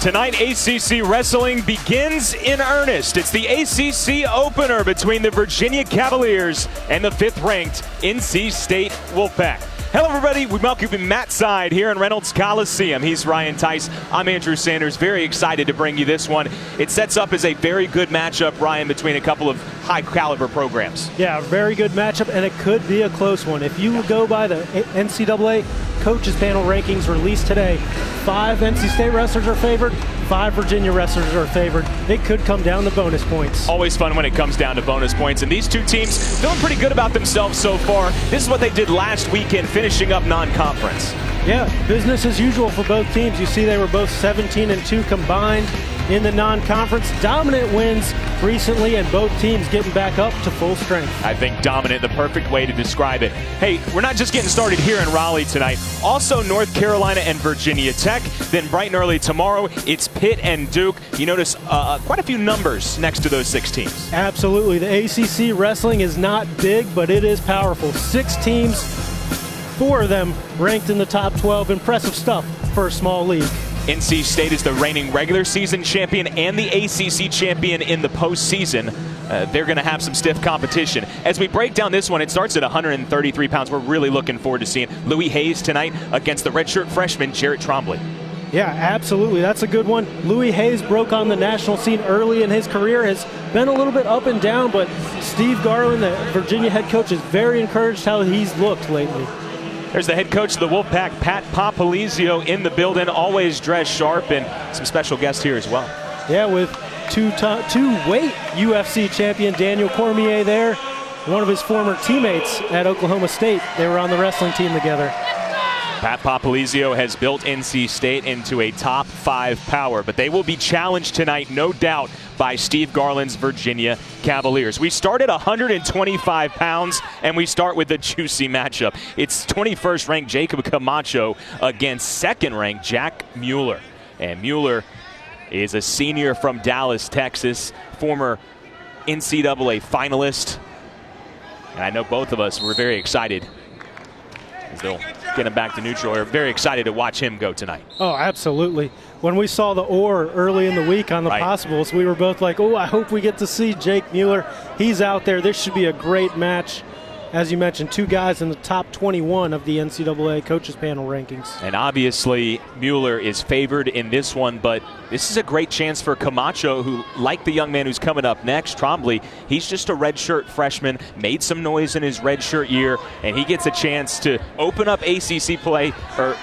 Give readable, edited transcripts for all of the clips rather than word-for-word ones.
Tonight, ACC wrestling begins in earnest. It's the ACC opener between the Virginia Cavaliers and the 5th-ranked NC State Wolfpack. Hello, everybody. We welcome Matt Side here in Reynolds Coliseum. He's Ryan Tice. I'm Andrew Sanders. Very excited to bring you this one. It sets up as a very good matchup, Ryan, between a couple of high-caliber programs. Yeah, very good matchup, and it could be a close one. If you go by the NCAA Coaches Panel rankings released today, 5 NC State wrestlers are favored, 5 Virginia wrestlers are favored. It could come down to bonus points. Always fun when it comes down to bonus points, and these two teams feeling pretty good about themselves so far. This is what they did last weekend, finishing up non-conference. Yeah, business as usual for both teams. You see they were both 17-2 combined in the non-conference. Dominant wins recently, and both teams getting back up to full strength. I think dominant, the perfect way to describe it. Hey, we're not just getting started here in Raleigh tonight. Also North Carolina and Virginia Tech. Then bright and early tomorrow, it's Pitt and Duke. You notice quite a few numbers next to those 6 teams. Absolutely. The ACC wrestling is not big, but it is powerful. 6 teams, 4 of them ranked in the top 12. Impressive stuff for a small league. NC State is the reigning regular season champion and the ACC champion in the postseason. They're going to have some stiff competition. As we break down this one, it starts at 133 pounds. We're really looking forward to seeing Louis Hayes tonight against the redshirt freshman Jarrett Trombley. Yeah, absolutely. That's a good one. Louis Hayes broke on the national scene early in his career, has been a little bit up and down, but Steve Garland, the Virginia head coach, is very encouraged how he's looked lately. There's the head coach of the Wolfpack, Pat Papalizio, in the building, always dressed sharp, and some special guests here as well. Yeah, with two-weight UFC champion Daniel Cormier there, one of his former teammates at Oklahoma State. They were on the wrestling team together. Pat Papalizio has built NC State into a top 5 power, but they will be challenged tonight, no doubt, by Steve Garland's Virginia Cavaliers. We start at 125 pounds, and we start with a juicy matchup. It's 21st ranked Jacob Camacho against 2nd ranked Jack Mueller. And Mueller is a senior from Dallas, Texas, former NCAA finalist. And I know both of us were very excited as they'll get him back to neutral. We're very excited to watch him go tonight. Oh, absolutely. When we saw the oar early in the week on the possibles, we were both like, oh, I hope we get to see Jake Mueller. He's out there. This should be a great match. As you mentioned, 2 guys in the top 21 of the NCAA Coaches Panel rankings. And obviously, Mueller is favored in this one, but this is a great chance for Camacho, who, like the young man who's coming up next, Trombley, he's just a redshirt freshman, made some noise in his redshirt year, and he gets a chance to open up ACC play, or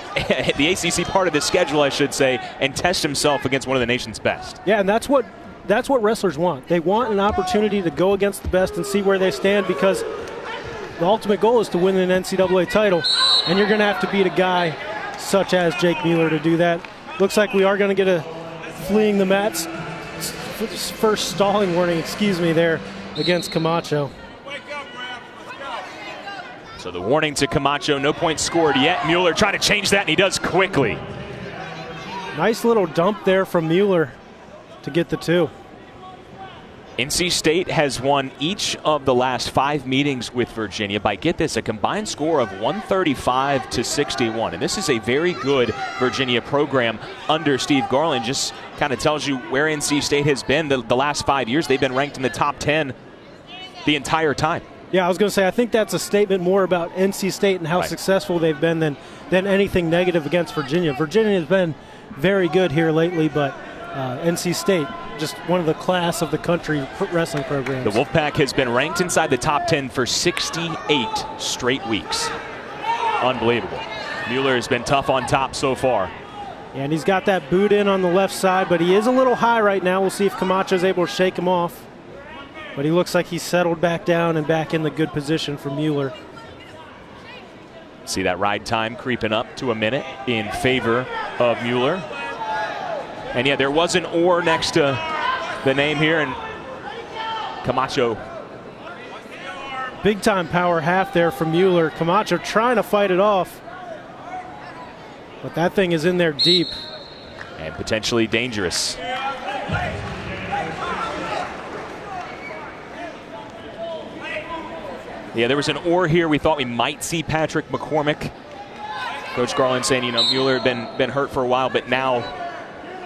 the ACC part of the schedule, I should say, and test himself against one of the nation's best. Yeah, and that's what wrestlers want. They want an opportunity to go against the best and see where they stand, because the ultimate goal is to win an NCAA title, and you're going to have to beat a guy such as Jake Mueller to do that. Looks like we are going to get a fleeing the mats first stalling warning, there against Camacho. So the warning to Camacho, no points scored yet. Mueller trying to change that, and he does quickly. Nice little dump there from Mueller to get the 2. NC State has won each of the last 5 meetings with Virginia by, get this, a combined score of 135-61. And this is a very good Virginia program under Steve Garland. Just kind of tells you where NC State has been the last 5 years. They've been ranked in the top 10 the entire time. Yeah, I was going to say, I think that's a statement more about NC State and how successful they've been than anything negative against Virginia. Virginia has been very good here lately, but NC State, just one of the class of the country wrestling programs. The Wolfpack has been ranked inside the top 10 for 68 straight weeks. Unbelievable. Mueller has been tough on top so far. And he's got that boot in on the left side, but he is a little high right now. We'll see if Camacho's able to shake him off. But he looks like he's settled back down and back in the good position for Mueller. See that ride time creeping up to a minute in favor of Mueller. And yeah, there was an oar next to the name here, and Camacho. Big time power half there from Mueller. Camacho trying to fight it off, but that thing is in there deep. And potentially dangerous. Yeah, there was an oar here. We thought we might see Patrick McCormick. Coach Garland saying, you know, Mueller had been hurt for a while, but now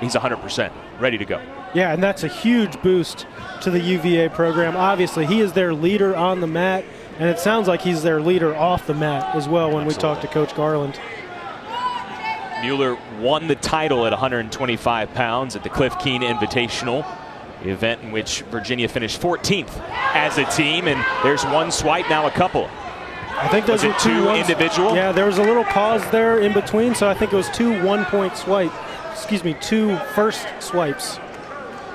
he's 100%, ready to go. Yeah, and that's a huge boost to the UVA program. Obviously, he is their leader on the mat, and it sounds like he's their leader off the mat as well when we talk to Coach Garland. Mueller won the title at 125 pounds at the Cliff Keen Invitational, the event in which Virginia finished 14th as a team, and there's one swipe, now a couple. I think those were two individual? Yeah, there was a little pause there in between, so I think it was two two first swipes.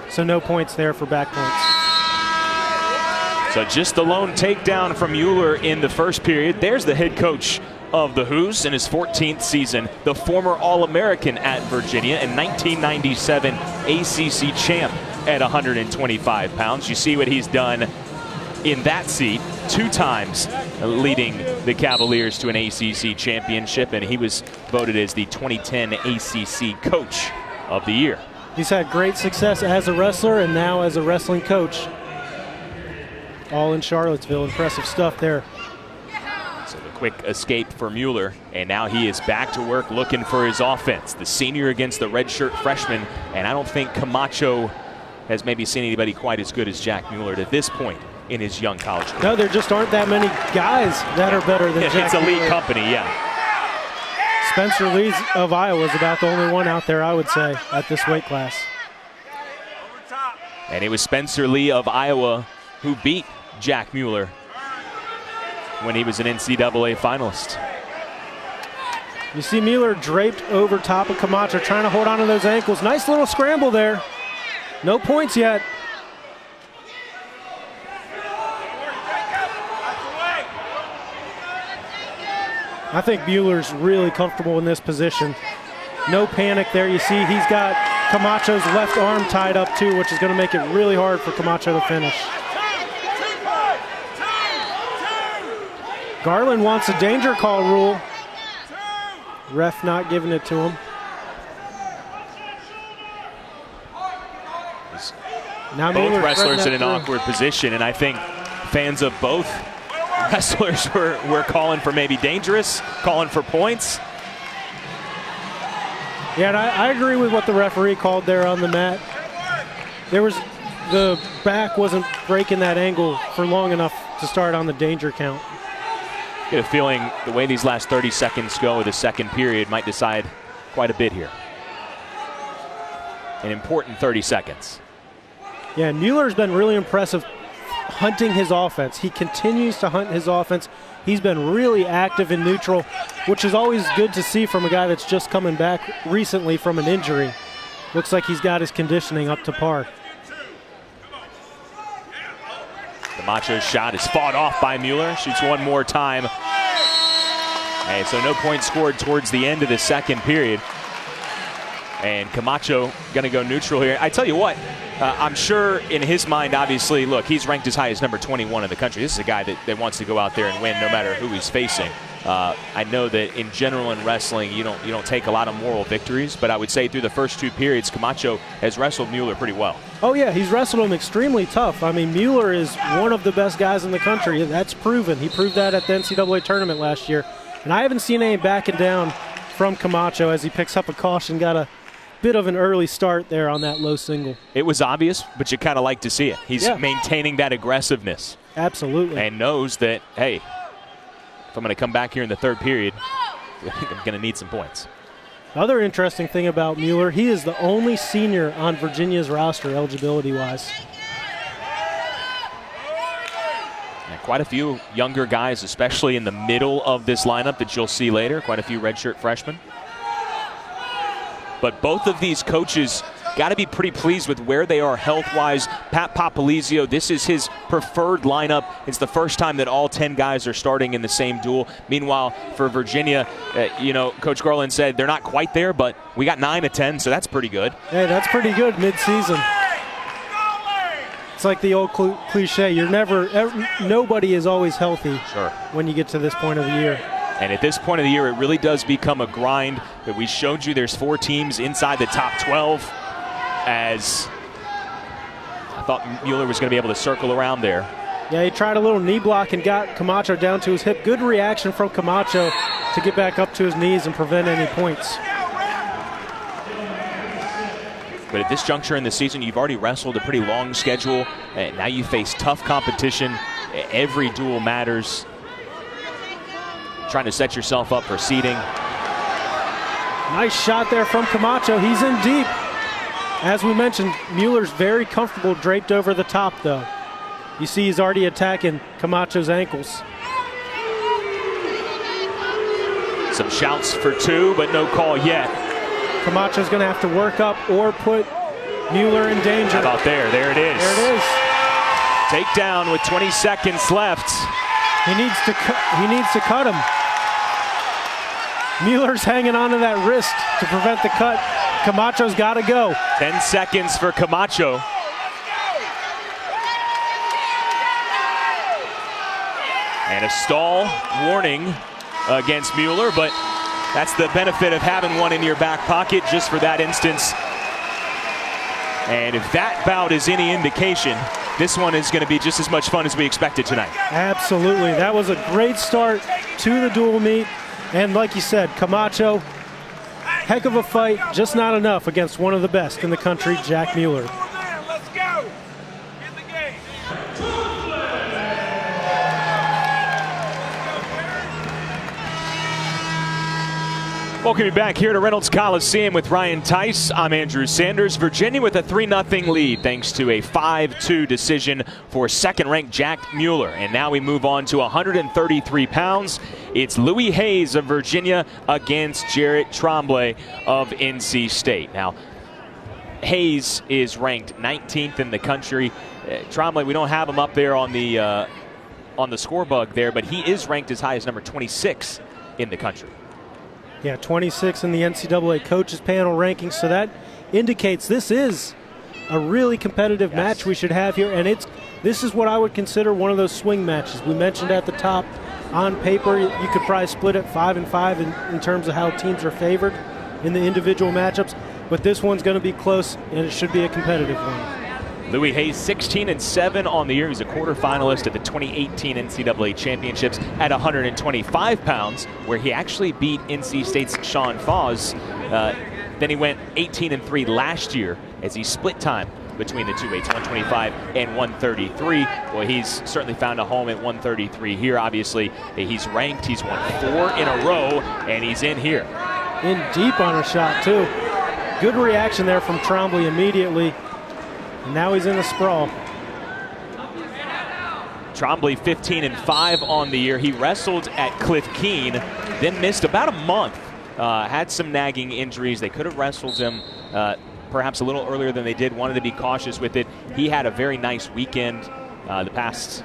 So no points there for back points. So just the lone takedown from Mueller in the first period. There's the head coach of the Hoos in his 14th season, the former All-American at Virginia and 1997 ACC champ at 125 pounds. You see what he's done in that seat, 2 times leading the Cavaliers to an ACC championship, and he was voted as the 2010 ACC Coach of the Year. He's had great success as a wrestler and now as a wrestling coach. All in Charlottesville. Impressive stuff there. So the quick escape for Mueller, and now he is back to work looking for his offense. The senior against the redshirt freshman, and I don't think Camacho has maybe seen anybody quite as good as Jack Mueller to this point in his young college career. No, there just aren't that many guys that are better than Jack It's elite Mueller. company, yeah. Spencer Lee of Iowa is about the only one out there, I would say, at this weight class. And it was Spencer Lee of Iowa who beat Jack Mueller when he was an NCAA finalist. You see Mueller draped over top of Camacho, trying to hold on to those ankles. Nice little scramble there. No points yet. I think Mueller's really comfortable in this position. No panic there. You see he's got Camacho's left arm tied up too, which is going to make it really hard for Camacho to finish. Garland wants a danger call rule. Ref not giving it to him. Now both wrestlers in an awkward position, and I think fans of both wrestlers were calling for maybe dangerous, calling for points. Yeah, and I agree with what the referee called there on the mat. The back wasn't breaking that angle for long enough to start on the danger count. Get a feeling the way these last 30 seconds go of the second period might decide quite a bit here. An important 30 seconds. Yeah, and Mueller's been really impressive hunting his offense. He continues to hunt his offense. He's been really active in neutral, which is always good to see from a guy that's just coming back recently from an injury. Looks like he's got his conditioning up to par. Camacho's shot is fought off by Mueller. Shoots one more time. Hey, so no points scored towards the end of the second period. And Camacho going to go neutral here. I tell you what, I'm sure in his mind, obviously, look, he's ranked as high as number 21 in the country. This is a guy that wants to go out there and win no matter who he's facing. I know that in general in wrestling, you don't take a lot of moral victories, but I would say through the first 2 periods, Camacho has wrestled Mueller pretty well. Oh yeah, he's wrestled him extremely tough. I mean, Mueller is one of the best guys in the country. That's proven. He proved that at the NCAA tournament last year. And I haven't seen any backing down from Camacho as he picks up a caution. Got a bit of an early start there on that low single. It was obvious, but you kind of like to see it. He's maintaining that aggressiveness. Absolutely. And knows that, hey, if I'm going to come back here in the third period, I think I'm going to need some points. Other interesting thing about Mueller, he is the only senior on Virginia's roster eligibility-wise. Quite a few younger guys, especially in the middle of this lineup that you'll see later. Quite a few redshirt freshmen. But both of these coaches got to be pretty pleased with where they are health-wise. Pat Popolizio, this is his preferred lineup. It's the first time that all 10 guys are starting in the same duel. Meanwhile, for Virginia, Coach Garland said they're not quite there, but we got 9 of 10, so that's pretty good. Hey, that's pretty good mid-season. It's like the old cliche, nobody is always healthy when you get to this point of the year. And at this point of the year, it really does become a grind. That we showed you there's 4 teams inside the top 12, as I thought Mueller was going to be able to circle around there. Yeah, he tried a little knee block and got Camacho down to his hip. Good reaction from Camacho to get back up to his knees and prevent any points. But at this juncture in the season, you've already wrestled a pretty long schedule, and now you face tough competition. Every duel matters. Trying to set yourself up for seeding. Nice shot there from Camacho. He's in deep. As we mentioned, Mueller's very comfortable draped over the top, though. You see he's already attacking Camacho's ankles. Some shouts for two, but no call yet. Camacho's going to have to work up or put Mueller in danger. How about there? There it is. There it is. Takedown with 20 seconds left. He needs to cut him. Mueller's hanging onto that wrist to prevent the cut. Camacho's got to go. 10 seconds for Camacho. And a stall warning against Mueller, but that's the benefit of having one in your back pocket just for that instance. And if that bout is any indication, this one is going to be just as much fun as we expected tonight. Absolutely. That was a great start to the dual meet. And like you said, Camacho, heck of a fight, just not enough against one of the best in the country, Jack Mueller. Let's go. In the game. Welcome you back here to Reynolds Coliseum with Ryan Tice. I'm Andrew Sanders. Virginia with a 3-0 lead thanks to a 5-2 decision for second-ranked Jack Mueller. And now we move on to 133 pounds. It's Louis Hayes of Virginia against Jarrett Tremblay of NC State. Now, Hayes is ranked 19th in the country. Tremblay, we don't have him up there on the scorebug there, but he is ranked as high as number 26 in the country. Yeah, 26 in the NCAA coaches panel rankings, so that indicates this is a really competitive match we should have here, and this is what I would consider one of those swing matches. We mentioned at the top, on paper, you could probably split it 5-5 in terms of how teams are favored in the individual matchups, but this one's going to be close, and it should be a competitive one. Louis Hayes, 16-7 on the year. He's a quarterfinalist at the 2018 NCAA Championships at 125 pounds, where he actually beat NC State's Sean Foss. Then he went 18-3 last year as he split time between the two weights, 125 and 133. Well, he's certainly found a home at 133 here. Obviously, he's ranked. He's won 4 in a row, and he's in here. In deep on a shot, too. Good reaction there from Tremblay immediately. And now he's in the sprawl. Tremblay 15-5 on the year. He wrestled at Cliff Keene, then missed about a month. Had some nagging injuries. They could have wrestled him perhaps a little earlier than they did. Wanted to be cautious with it. He had a very nice weekend. The past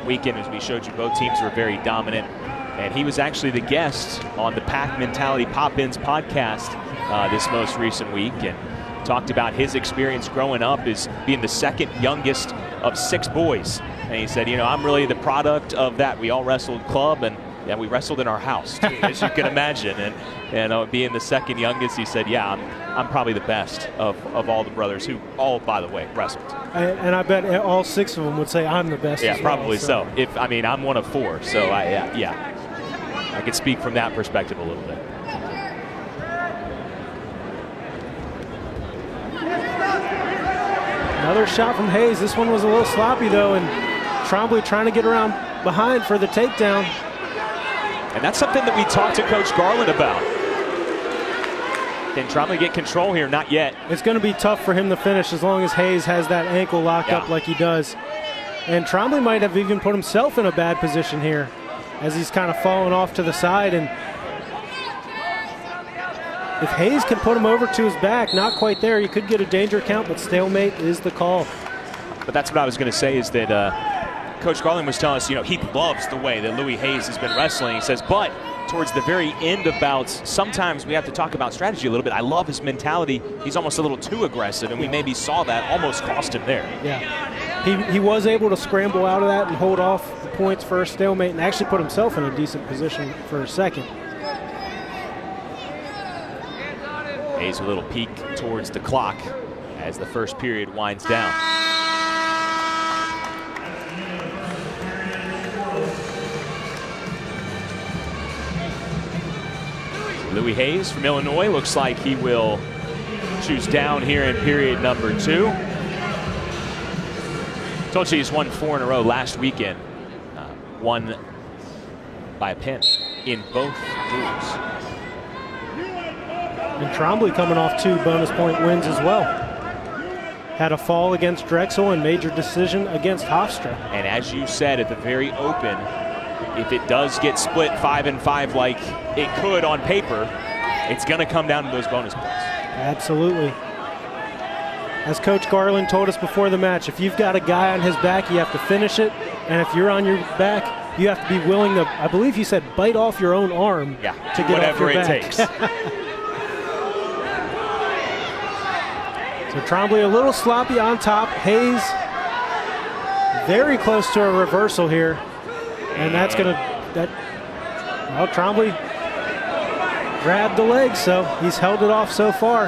weekend, as we showed you, both teams were very dominant. And he was actually the guest on the Pack Mentality Pop-Ins podcast this most recent week, and talked about his experience growing up as being the second youngest of 6 boys. And he said, you know, I'm really the product of that. We all wrestled club, and we wrestled in our house, too, as you can imagine. And being the second youngest, he said, yeah, I'm probably the best of all the brothers, who all, by the way, wrestled. And I bet all 6 of them would say I'm the best. Yeah, as well, probably so. I'm one of 4, so I could speak from that perspective a little bit. Another shot from Hayes. This one was a little sloppy, though, and Tremblay trying to get around behind for the takedown. And that's something that we talked to Coach Garland about. Can Tremblay get control here? Not yet. It's going to be tough for him to finish as long as Hayes has that ankle locked up like he does. And Tremblay might have even put himself in a bad position here as he's kind of falling off to the side. And if Hayes can put him over to his back, not quite there, you could get a danger count, but stalemate is the call. But that's what I was going to say, is that Coach Garland was telling us, you know, he loves the way that Louis Hayes has been wrestling. He says, but towards the very end of bouts, sometimes we have to talk about strategy a little bit. I love his mentality. He's almost a little too aggressive, and we maybe saw that almost cost him there. Yeah, he was able to scramble out of that and hold off the points for a stalemate and actually put himself in a decent position for a second. Hayes a little peek towards the clock as the first period winds down. Louis Hayes from Illinois looks like he will Choose down here in period number 2. Told you he's won 4 in a row last weekend. Won by a pin in both duels. And Trombley coming off 2 bonus point wins as well. Had a fall against Drexel and major decision against Hofstra. And as you said at the very open, if it does get split 5-5 like it could on paper, it's going to come down to those bonus points. Absolutely. As Coach Garland told us before the match, if you've got a guy on his back, you have to finish it. And if you're on your back, you have to be willing to, I believe he said, bite off your own arm to get whatever off your it back. takes. So Trombley a little sloppy on top. Hayes very close to a reversal here. And that's going to, well, Trombley grabbed the leg, so he's held it off so far.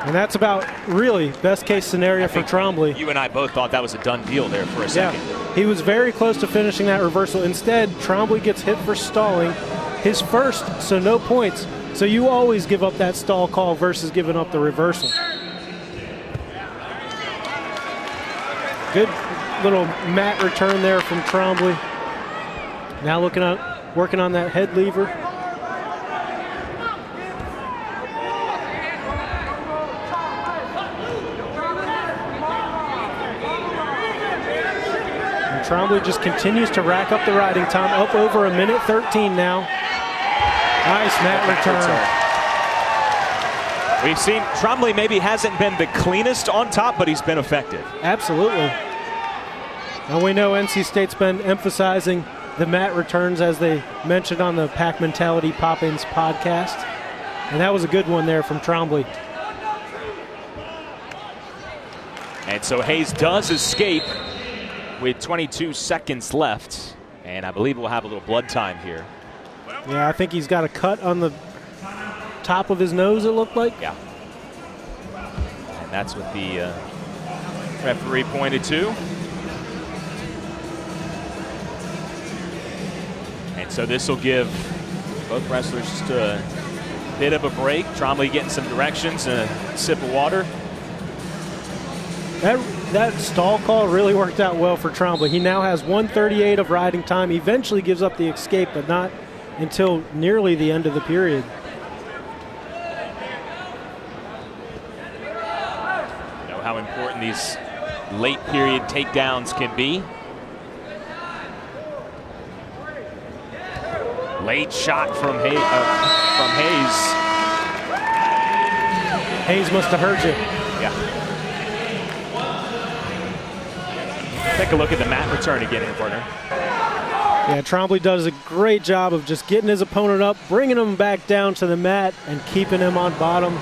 And that's about really best case scenario for Trombley. You and I both thought that was a done deal there for a second. Yeah, he was very close to finishing that reversal. Instead, Trombley gets hit for stalling. His first, so no points. So you always give up that stall call versus giving up the reversal. Good little mat return there from Trombley. Now working on that head lever. And Trombley just continues to rack up the riding time, up over 1:13 now. Nice mat return. We've seen Trombley maybe hasn't been the cleanest on top, but he's been effective. Absolutely. And we know NC State's been emphasizing the mat returns, as they mentioned on the Pack Mentality Pop-Ins podcast. And that was a good one there from Trombley. And so Hayes does escape with 22 seconds left. And I believe we'll have a little blood time here. Yeah, I think he's got a cut on the top of his nose, it looked like. Yeah. And that's what the referee pointed to. And so this will give both wrestlers just a bit of a break. Trombley getting some directions and a sip of water. That stall call really worked out well for Trombley. He now has 1:38 of riding time. Eventually gives up the escape, but not until nearly the end of the period. You know how important these late period takedowns can be. Late shot from Hayes. Hayes must have heard you. Yeah. Take a look at the mat return again, partner. Yeah, Trombley does a great job of just getting his opponent up, bringing him back down to the mat, and keeping him on bottom.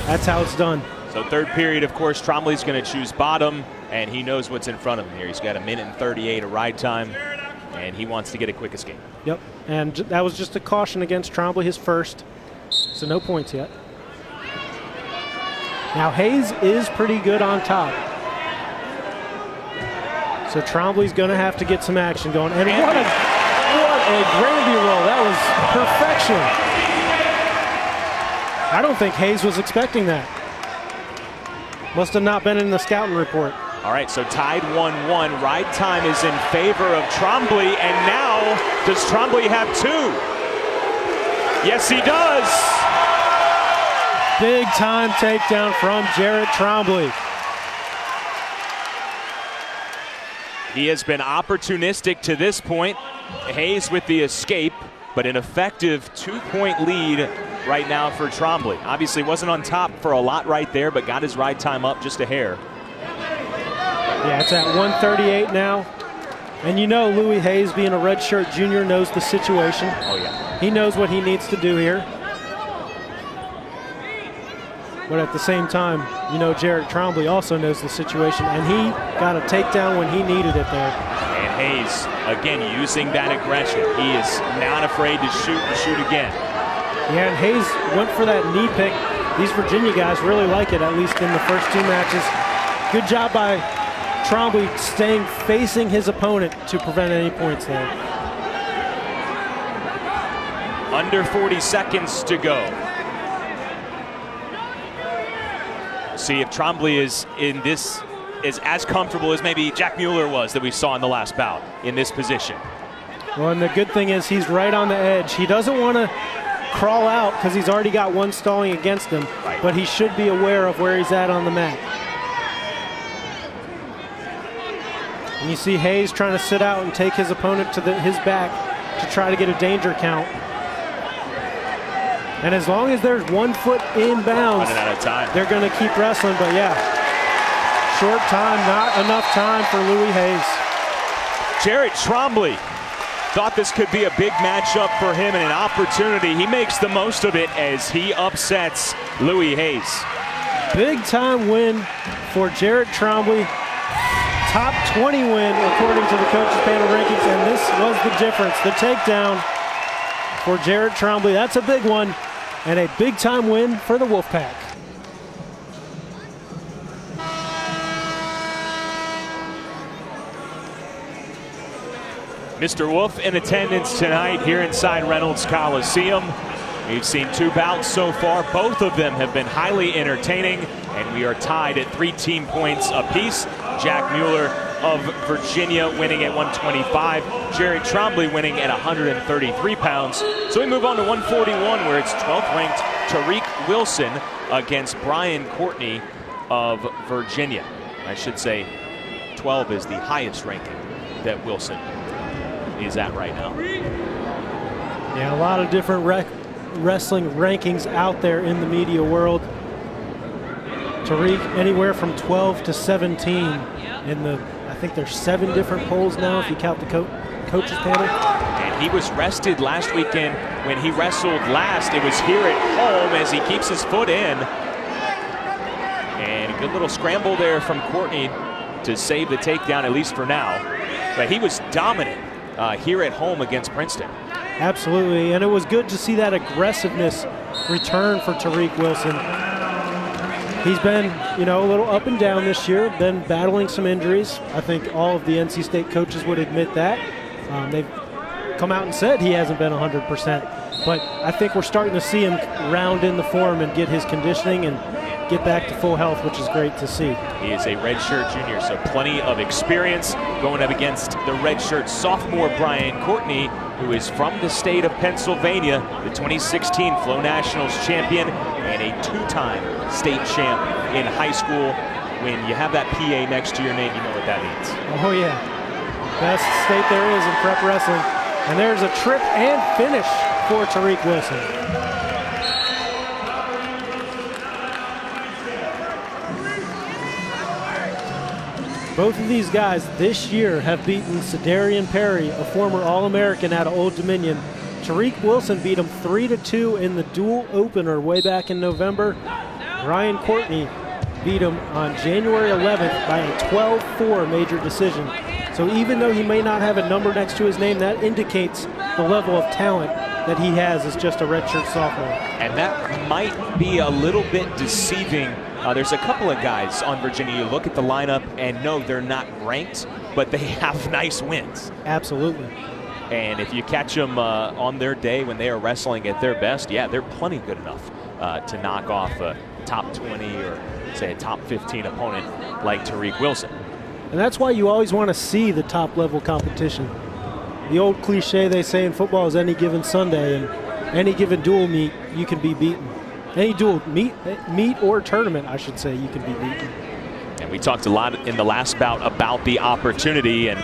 That's how it's done. So third period, of course, Trombley's going to choose bottom, and he knows what's in front of him here. He's got 1:38 of ride time, and he wants to get a quick escape. Yep, and that was just a caution against Trombley, his first, so no points yet. Now Hayes is pretty good on top. So Trombley's going to have to get some action going. And what a gravy roll. That was perfection. I don't think Hayes was expecting that. Must have not been in the scouting report. All right, so tied 1-1. Ride time is in favor of Trombley, and now does Trombley have 2? Yes, he does. Big time takedown from Jarrett Trombley. He has been opportunistic to this point. Hayes with the escape, but an effective 2-point lead right now for Trombley. Obviously wasn't on top for a lot right there, but got his ride time up just a hair. Yeah, it's at 1:38 now. And you know Louis Hayes, being a redshirt junior, knows the situation. Oh, yeah. He knows what he needs to do here. But at the same time, you know Jarrett Trombley also knows the situation, and he got a takedown when he needed it there. And Hayes, again, using that aggression. He is not afraid to shoot and shoot again. Yeah, and Hayes went for that knee pick. These Virginia guys really like it, at least in the first 2 matches. Good job by Trombley staying facing his opponent to prevent any points there. Under 40 seconds to go. See if Trombley is as comfortable as maybe Jack Mueller was that we saw in the last bout in this position. Well, and the good thing is he's right on the edge. He doesn't want to crawl out because he's already got one stalling against him, but he should be aware of where he's at on the mat. And you see Hayes trying to sit out and take his opponent to his back to try to get a danger count. And as long as there's 1 foot inbounds, running out of time, they're going to keep wrestling. But yeah, short time, not enough time for Louis Hayes. Jared Trombley thought this could be a big matchup for him and an opportunity. He makes the most of it as he upsets Louis Hayes. Big time win for Jared Trombley. Top 20 win according to the coaches panel rankings, and this was the difference. The takedown for Jared Trombley. That's a big one and a big time win for the Wolfpack. Mr. Wolf in attendance tonight here inside Reynolds Coliseum. We've seen 2 bouts so far. Both of them have been highly entertaining, and we are tied at 3 team points apiece. Jack Mueller of Virginia winning at 125. Jared Trombley winning at 133 pounds. So we move on to 141, where it's 12th ranked Tariq Wilson against Brian Courtney of Virginia. I should say 12 is the highest ranking that Wilson is at right now. Yeah, a lot of different wrestling rankings out there in the media world. Tariq anywhere from 12 to 17 in the, I think there's 7 different polls now if you count the coaches panel. And he was rested last weekend. When he wrestled last, it was here at home as he keeps his foot in. And a good little scramble there from Courtney to save the takedown, at least for now. But he was dominant here at home against Princeton. Absolutely, and it was good to see that aggressiveness return for Tariq Wilson. He's been, a little up and down this year, been battling some injuries. I think all of the NC State coaches would admit that. They've come out and said he hasn't been 100%, but I think we're starting to see him round in the form and get his conditioning and get back to full health, which is great to see. He is a redshirt junior, so plenty of experience going up against the redshirt sophomore Brian Courtney, who is from the state of Pennsylvania, the 2016 Flow Nationals champion and a 2-time state champ in high school. When you have that PA next to your name, you know what that means. Oh yeah, best state there is in prep wrestling. And there's a trip and finish for Tariq Wilson. Both of these guys this year have beaten Cedarian Perry, a former All-American out of Old Dominion. Tariq Wilson beat him 3-2 in the dual opener way back in November. Brian Courtney beat him on January 11th by a 12-4 major decision. So even though he may not have a number next to his name, that indicates the level of talent that he has as just a redshirt sophomore. And that might be a little bit deceiving. There's a couple of guys on Virginia, you look at the lineup and no, they're not ranked, but they have nice wins. Absolutely. And if you catch them on their day when they are wrestling at their best, yeah, they're plenty good enough to knock off a top 20 or say a top 15 opponent like Tariq Wilson. And that's why you always want to see the top level competition. The old cliche they say in football is any given Sunday, and any given dual meet you can be beaten. Any dual meet or tournament, I should say, you can be beaten. And we talked a lot in the last bout about the opportunity, and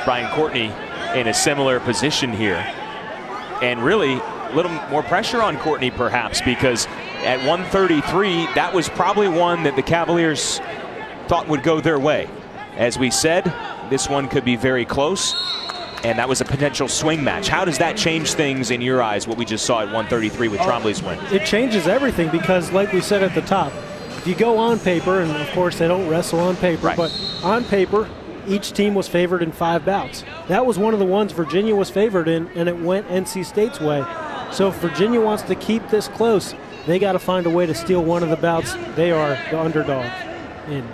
Brian Courtney in a similar position here. And really a little more pressure on Courtney perhaps, because at 133, that was probably one that the Cavaliers thought would go their way. As we said, this one could be very close, and that was a potential swing match. How does that change things in your eyes, what we just saw at 133 with Trombley's win? It changes everything because, like we said at the top, if you go on paper, and of course they don't wrestle on paper, right, but on paper, each team was favored in 5 bouts. That was one of the ones Virginia was favored in, and it went NC State's way. So if Virginia wants to keep this close, they got to find a way to steal one of the bouts. They are the underdog in.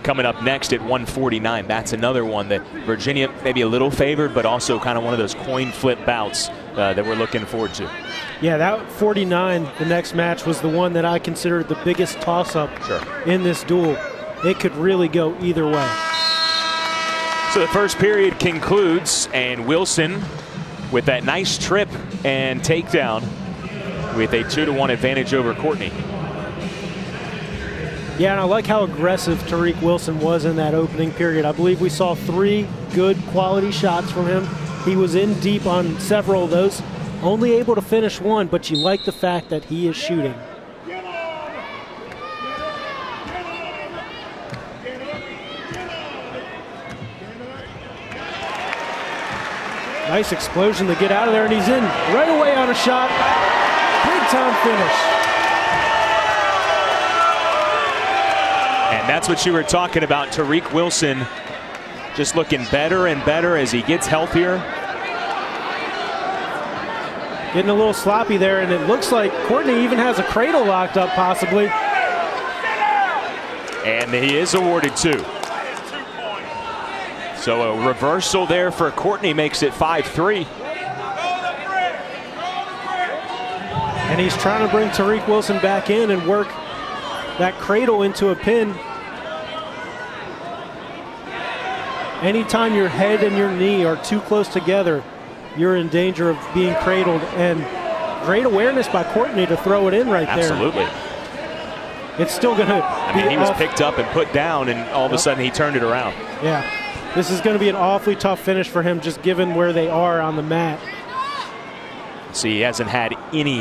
Coming up next at 149, that's another one that Virginia maybe a little favored, but also kind of one of those coin flip bouts that we're looking forward to. Yeah, that 49, the next match, was the one that I considered the biggest toss-up in this duel. It could really go either way. So the first period concludes, and Wilson with that nice trip and takedown with a 2-1 advantage over Courtney. Yeah, and I like how aggressive Tariq Wilson was in that opening period. I believe we saw 3 good quality shots from him. He was in deep on several of those. Only able to finish one, but you like the fact that he is shooting. Nice explosion to get out of there, and he's in right away on a shot. Big time finish. And that's what you were talking about. Tariq Wilson just looking better and better as he gets healthier. Getting a little sloppy there, and it looks like Courtney even has a cradle locked up possibly. And he is awarded 2. So a reversal there for Courtney makes it 5-3. And he's trying to bring Tariq Wilson back in and work that cradle into a pin. Anytime your head and your knee are too close together, you're in danger of being cradled, and great awareness by Courtney to throw it in right there. Absolutely. It's still going to I mean, he was picked up and put down, and all of a sudden he turned it around. Yeah. This is going to be an awfully tough finish for him, just given where they are on the mat. See, he hasn't had any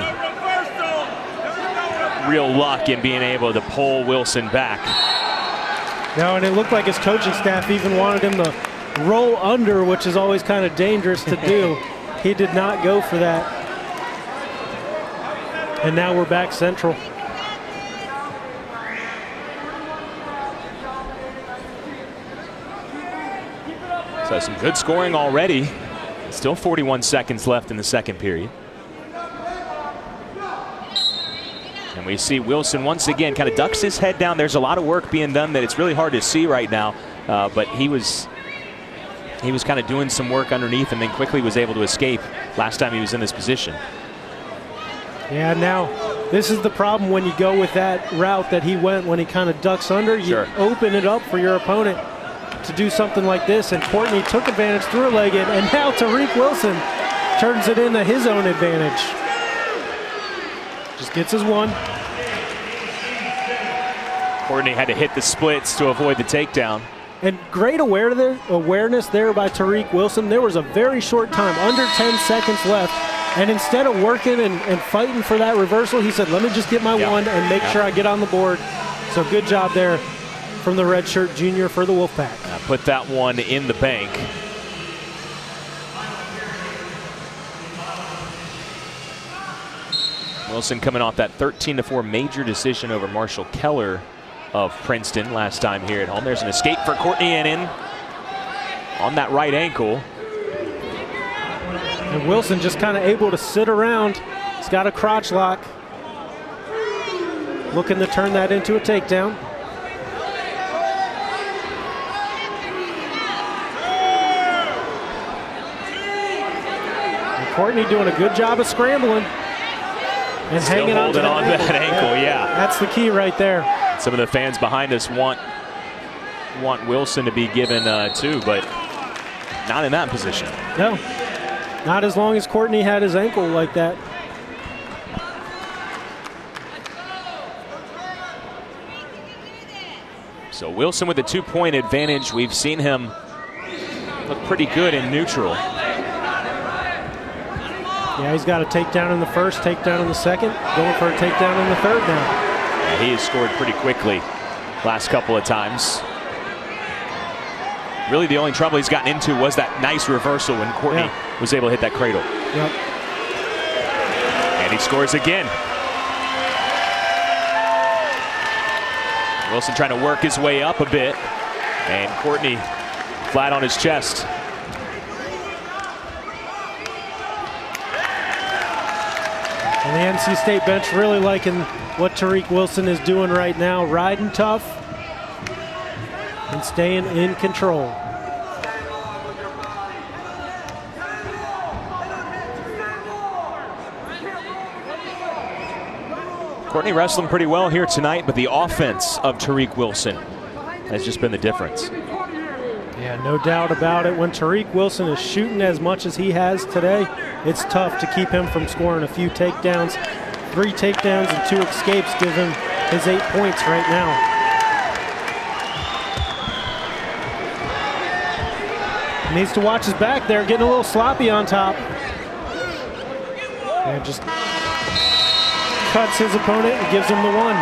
real luck in being able to pull Wilson back. No, and it looked like his coaching staff even wanted him to roll under, which is always kind of dangerous to do. He did not go for that. And now we're back central. So some good scoring already. Still 41 seconds left in the second period. And we see Wilson once again kind of ducks his head down. There's a lot of work being done that it's really hard to see right now. But he was kind of doing some work underneath and then quickly was able to escape last time he was in this position. Yeah, now this is the problem when you go with that route that he went when he kind of ducks under. You open it up for your opponent to do something like this, and Courtney took advantage, threw a leg in, and now Tariq Wilson turns it into his own advantage. Just gets his one. Courtney had to hit the splits to avoid the takedown. And great awareness there by Tariq Wilson. There was a very short time, under 10 seconds left, and instead of working and fighting for that reversal, he said, let me just get my one and make sure I get on the board. So good job there from the redshirt junior for the Wolfpack. Put that one in the bank. Wilson coming off that 13-4 major decision over Marshall Keller of Princeton last time here at home. There's an escape for Courtney and in on that right ankle. And Wilson just kind of able to sit around. He's got a crotch lock. Looking to turn that into a takedown. And Courtney doing a good job of scrambling. And still hanging on to that ankle, yeah. That's the key right there. Some of the fans behind us want Wilson to be given 2, but not in that position. No, not as long as Courtney had his ankle like that. So Wilson with a 2-point advantage. We've seen him look pretty good in neutral. Yeah, he's got a takedown in the first, takedown in the second, going for a takedown in the third now. Yeah, he has scored pretty quickly last couple of times. Really the only trouble he's gotten into was that nice reversal when Courtney was able to hit that cradle. Yep. And he scores again. Wilson trying to work his way up a bit, and Courtney flat on his chest. And the NC State bench really liking what Tariq Wilson is doing right now, riding tough and staying in control. Courtney wrestling pretty well here tonight, but the offense of Tariq Wilson has just been the difference. Yeah, no doubt about it. When Tariq Wilson is shooting as much as he has today, it's tough to keep him from scoring a few takedowns. 3 takedowns and 2 escapes give him his 8 points right now. Needs to watch his back there, getting a little sloppy on top. And just cuts his opponent and gives him the 1.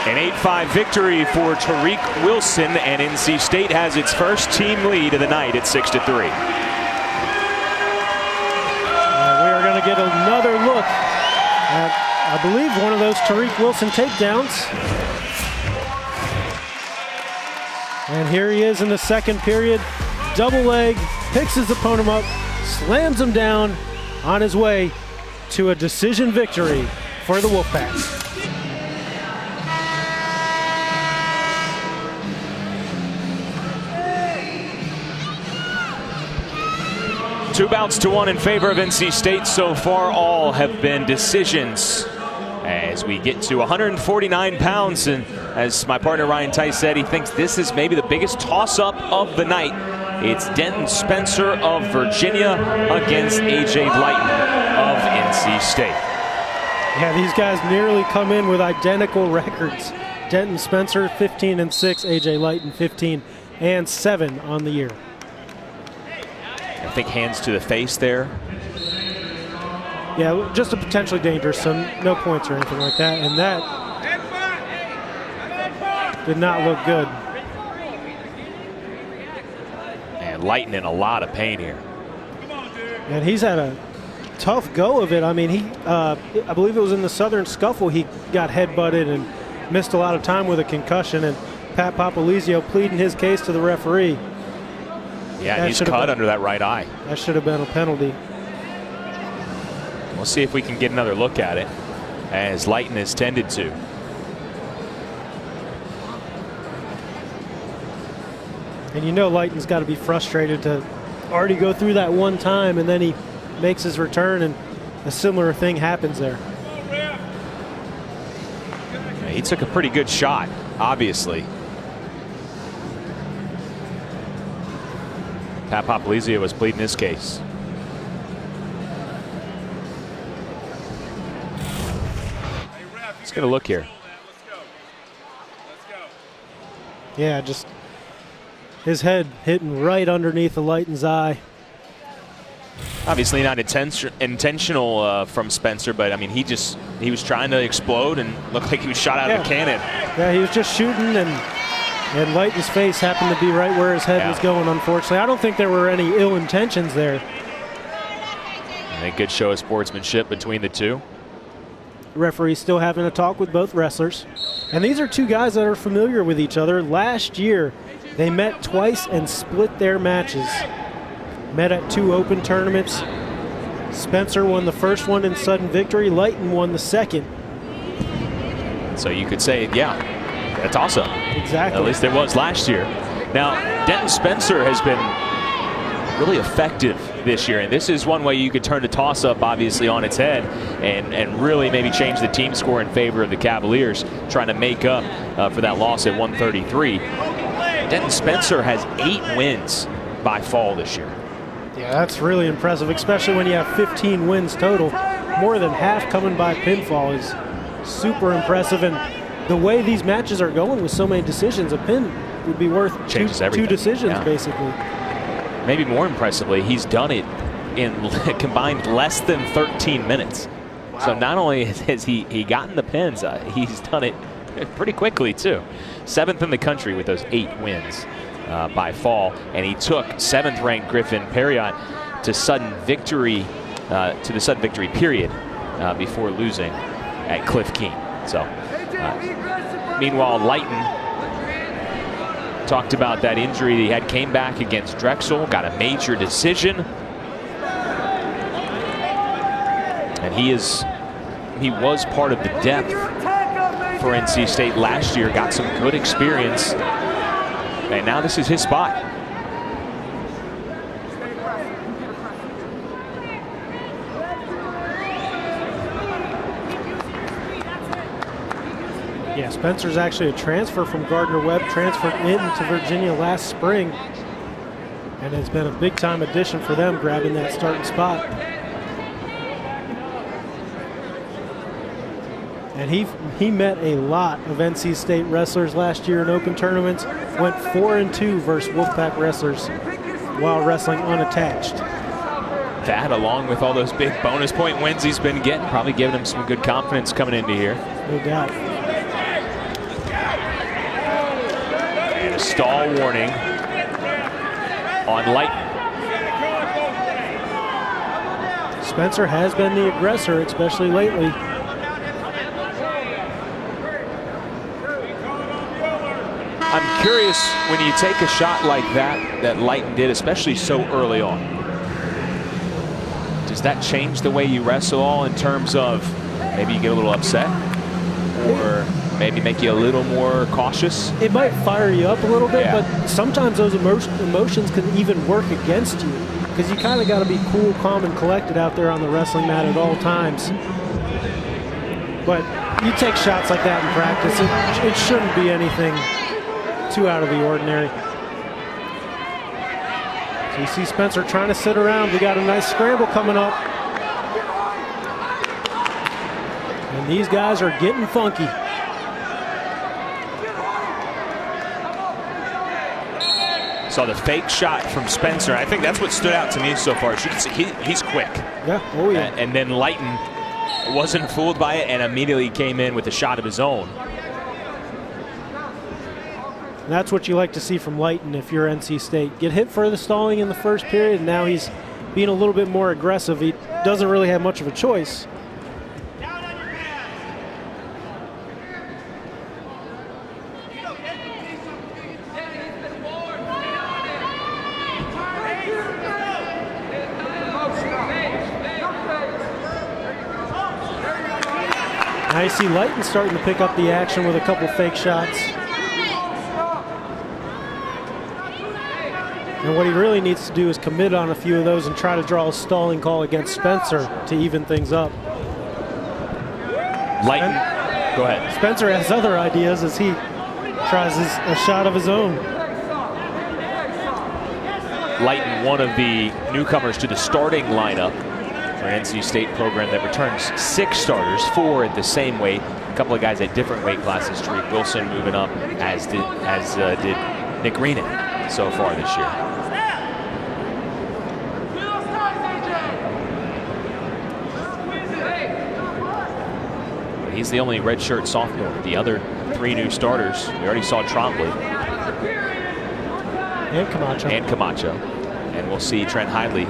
An 8-5 victory for Tariq Wilson, and NC State has its first team lead of the night at 6-3. We are going to get another look at, I believe, one of those Tariq Wilson takedowns. And here he is in the second period. Double leg, picks his opponent up, slams him down on his way to a decision victory for the Wolfpack. Two bouts to 1 in favor of NC State so far. All have been decisions as we get to 149 pounds. And as my partner Ryan Tice said, he thinks this is maybe the biggest toss-up of the night. It's Denton Spencer of Virginia against A.J. Lighton of NC State. Yeah, these guys nearly come in with identical records. Denton Spencer 15-6, A.J. Lighton 15-7 on the year. I think hands to the face there. Yeah, just a potentially dangerous, so no points or anything like that. And that did not look good. And Lighton in a lot of pain here. And he's had a tough go of it. I mean, I believe it was in the Southern Scuffle he got headbutted and missed a lot of time with a concussion. And Pat Papalizio pleading his case to the referee. Yeah, he's cut under that right eye. That should have been a penalty. We'll see if we can get another look at it, as Lighton has tended to. And you know Lighton's got to be frustrated to already go through that one time, and then he makes his return and a similar thing happens there. Yeah, he took a pretty good shot, obviously. Pat Papalizio was pleading his case. Let's get a look here. Yeah, just his head hitting right underneath the Lighton's eye. Obviously not intentional from Spencer, but I mean he was trying to explode and looked like he was shot out of a cannon. Yeah, he was just shooting, and Lighton's face happened to be right where his head was going, unfortunately. I don't think there were any ill intentions there. A good show of sportsmanship between the two. The referee's still having a talk with both wrestlers. And these are two guys that are familiar with each other. Last year, they met twice and split their matches. Met at 2 open tournaments. Spencer won the first one in sudden victory. Lighton won the second. So you could say, yeah, a toss-up. Exactly. At least it was last year. Now, Denton Spencer has been really effective this year, and this is one way you could turn the toss-up obviously on its head and really maybe change the team score in favor of the Cavaliers, trying to make up for that loss at 133. Denton Spencer has 8 wins by fall this year. Yeah, that's really impressive, especially when you have 15 wins total. More than half coming by pinfall is super impressive, and the way these matches are going with so many decisions, a pin would be worth two decisions, basically. Maybe more impressively, he's done it in combined less than 13 minutes. Wow. So not only has he gotten the pins, he's done it pretty quickly too. 7th in the country with those 8 wins by fall, and he took 7th-ranked Griffin Perriott to sudden victory, to the sudden victory period before losing at Cliff Keen. So, meanwhile, Lighton talked about that injury he had, came back against Drexel, got a major decision. And he was part of the depth for NC State last year, got some good experience. And now this is his spot. Yeah, Spencer's actually a transfer from Gardner-Webb, transferred into Virginia last spring, and has been a big-time addition for them, grabbing that starting spot. And he met a lot of NC State wrestlers last year in open tournaments, went 4-2 versus Wolfpack wrestlers while wrestling unattached. That, along with all those big bonus point wins he's been getting, probably giving him some good confidence coming into here. No doubt. And a stall warning on Light. Spencer has been the aggressor, especially lately. I'm curious, when you take a shot like that Lighton did, especially so early on, does that change the way you wrestle all in terms of maybe you get a little upset or maybe make you a little more cautious? It might fire you up a little bit, Yeah. but sometimes those emotions can even work against you, because you kind of got to be cool, calm, and collected out there on the wrestling mat at all times. But you take shots like that in practice, it shouldn't be anything too out of the ordinary. So you see Spencer trying to sit around. We got a nice scramble coming up. And these guys are getting funky. Saw the fake shot from Spencer. I think that's what stood out to me so far. As you can see, he's quick. Yeah, oh yeah. And then Lighton wasn't fooled by it and immediately came in with a shot of his own. That's what you like to see from Lighton if you're NC State. Get hit for the stalling in the first period, and now he's being a little bit more aggressive. He doesn't really have much of a choice. Now you see Lighton starting to pick up the action with a couple fake shots. And what he really needs to do is commit on a few of those and try to draw a stalling call against Spencer to even things up. Lighton, go ahead. Spencer has other ideas as he tries a shot of his own. Lighton, one of the newcomers to the starting lineup for an NC State program that returns 6 starters, 4 at the same weight. A couple of guys at different weight classes. Tariq Wilson moving up, as did Nick Reenan so far this year. He's the only redshirt sophomore. The other 3 new starters, we already saw Trombley. And Camacho. And we'll see Trent Hidley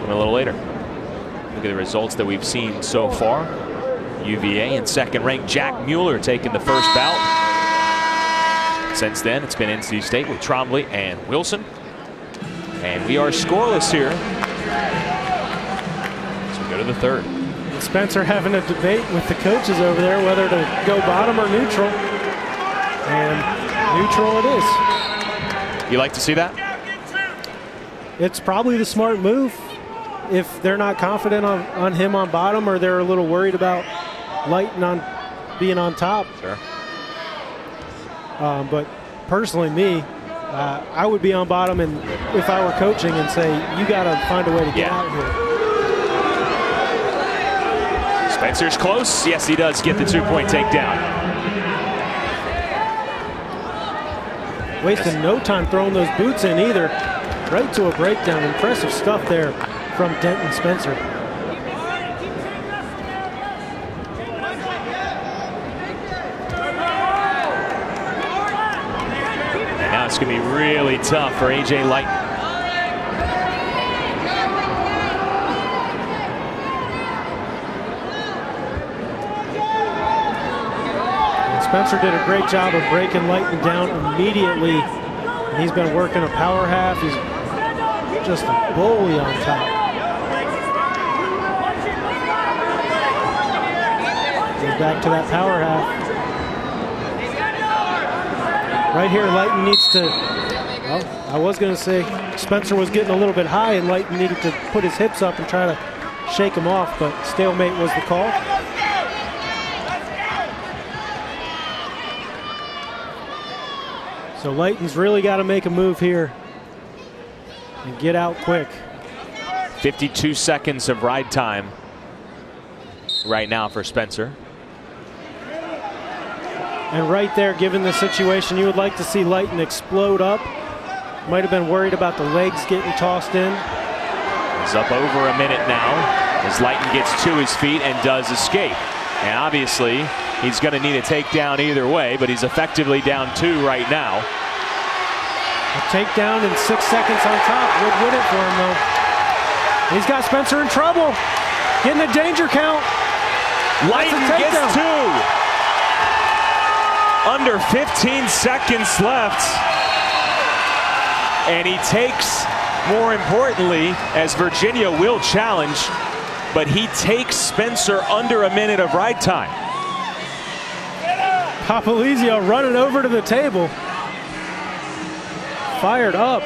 a little later. Look at the results that we've seen so far. UVA in second-ranked Jack Mueller taking the first bout. Since then, it's been NC State with Trombley and Wilson. And we are scoreless here. So we go to the third. Spencer having a debate with the coaches over there whether to go bottom or neutral. And neutral it is. You like to see that? It's probably the smart move if they're not confident on him on bottom, or they're a little worried about Lighton on being on top. Sure. But personally, me, I would be on bottom, and if I were coaching, and say, you got to find a way to get out here. Spencer's close. Yes, he does get the 2-point takedown. Wasting no time throwing those boots in either. Right to a breakdown. Impressive stuff there from Denton Spencer. And now it's going to be really tough for A.J. Lighton. Spencer did a great job of breaking Lighton down immediately. And he's been working a power half. He's just a bully on top. Goes back to that power half. Right here, Lighton needs to, well, I was going to say Spencer was getting a little bit high and Lighton needed to put his hips up and try to shake him off, but stalemate was the call. So Leighton's really got to make a move here and get out quick. 52 seconds of ride time right now for Spencer. And right there, given the situation, you would like to see Leighton explode up. Might have been worried about the legs getting tossed in. He's up over a minute now as Leighton gets to his feet and does escape. And obviously, he's going to need a takedown either way, but he's effectively down 2 right now. A takedown in 6 seconds on top would win it for him, though. He's got Spencer in trouble. Getting a danger count. Leighton gets 2. Under 15 seconds left. And he takes, more importantly, as Virginia will challenge, but he takes Spencer under a minute of ride time. Papalizio running over to the table. Fired up.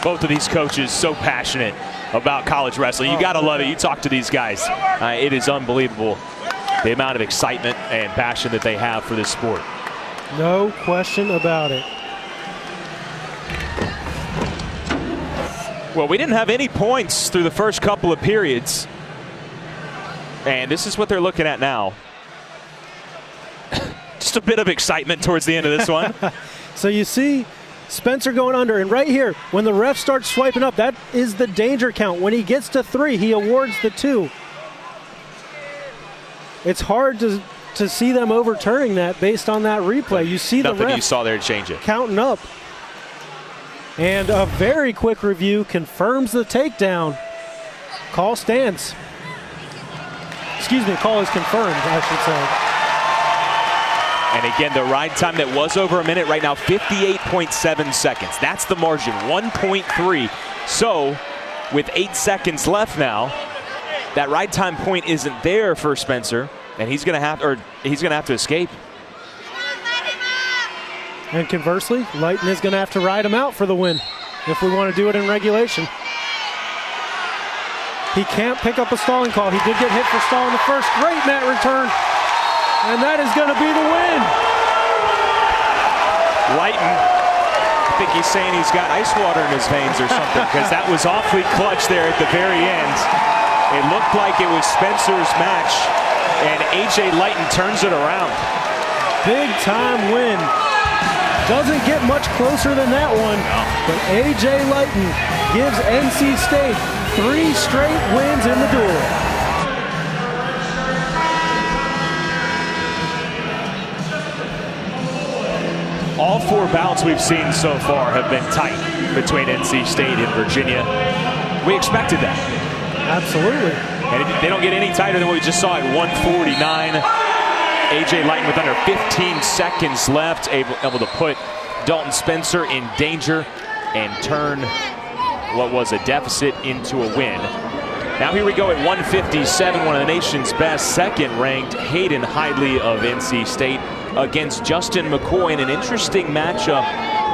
Both of these coaches so passionate about college wrestling. You got to love it. You talk to these guys. It is unbelievable the amount of excitement and passion that they have for this sport. No question about it. Well, we didn't have any points through the first couple of periods. And this is what they're looking at now. Just a bit of excitement towards the end of this one. So you see Spencer going under, and right here, when the ref starts swiping up, that is the danger count. When he gets to 3, he awards the 2. It's hard to see them overturning that based on that replay. You see the ref you saw there to change it. Counting up. And a very quick review confirms the takedown. Call stands. Excuse me, call is confirmed, I should say. And again, the ride time that was over a minute right now, 58.7 seconds. That's the margin, 1.3. So with 8 seconds left now, that ride time point isn't there for Spencer, and he's going to have to escape. And conversely, Leighton is going to have to ride him out for the win if we want to do it in regulation. He can't pick up a stalling call. He did get hit for stalling the first. Great mat return. And that is going to be the win. Leighton, I think he's saying he's got ice water in his veins or something, because that was awfully clutch there at the very end. It looked like it was Spencer's match, and A.J. Leighton turns it around. Big time win. Doesn't get much closer than that one, but A.J. Leighton gives NC State 3 straight wins in the duel. All 4 bouts we've seen so far have been tight between NC State and Virginia. We expected that. Absolutely. And they don't get any tighter than what we just saw at 149. A.J. Leighton with under 15 seconds left, able to put Dalton Spencer in danger and turn what was a deficit into a win. Now here we go at 157, one of the nation's best, second-ranked Hayden Hidley of NC State against Justin McCoy in an interesting matchup,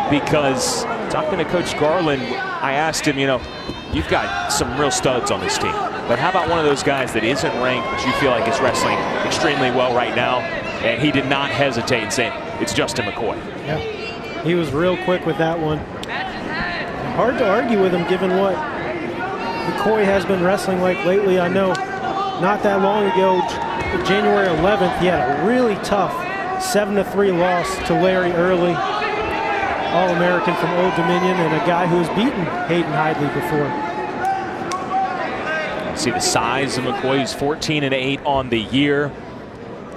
because talking to Coach Garland, I asked him, you've got some real studs on this team, but how about one of those guys that isn't ranked but you feel like is wrestling extremely well right now? And he did not hesitate in saying it's Justin McCoy. Yeah, he was real quick with that one. Hard to argue with him given what McCoy has been wrestling like lately. I know not that long ago, January 11th, he had a really tough 7-3 loss to Larry Early, All-American from Old Dominion, and a guy who's beaten Hayden Hidley before. See the size of McCoy. He's 14-8 on the year.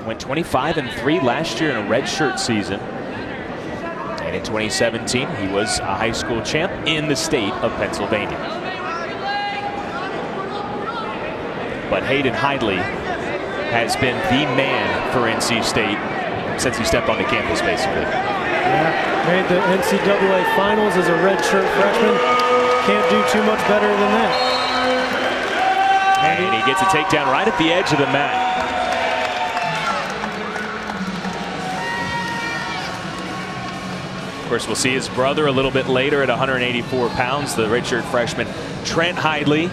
Went 25-3 last year in a redshirt season. And in 2017, he was a high school champ in the state of Pennsylvania. But Hayden Hidley has been the man for NC State since he stepped onto campus, basically. Yeah, made the NCAA finals as a redshirt freshman. Can't do too much better than that. And he gets a takedown right at the edge of the mat. Of course, we'll see his brother a little bit later at 184 pounds, the redshirt freshman Trent Hidley.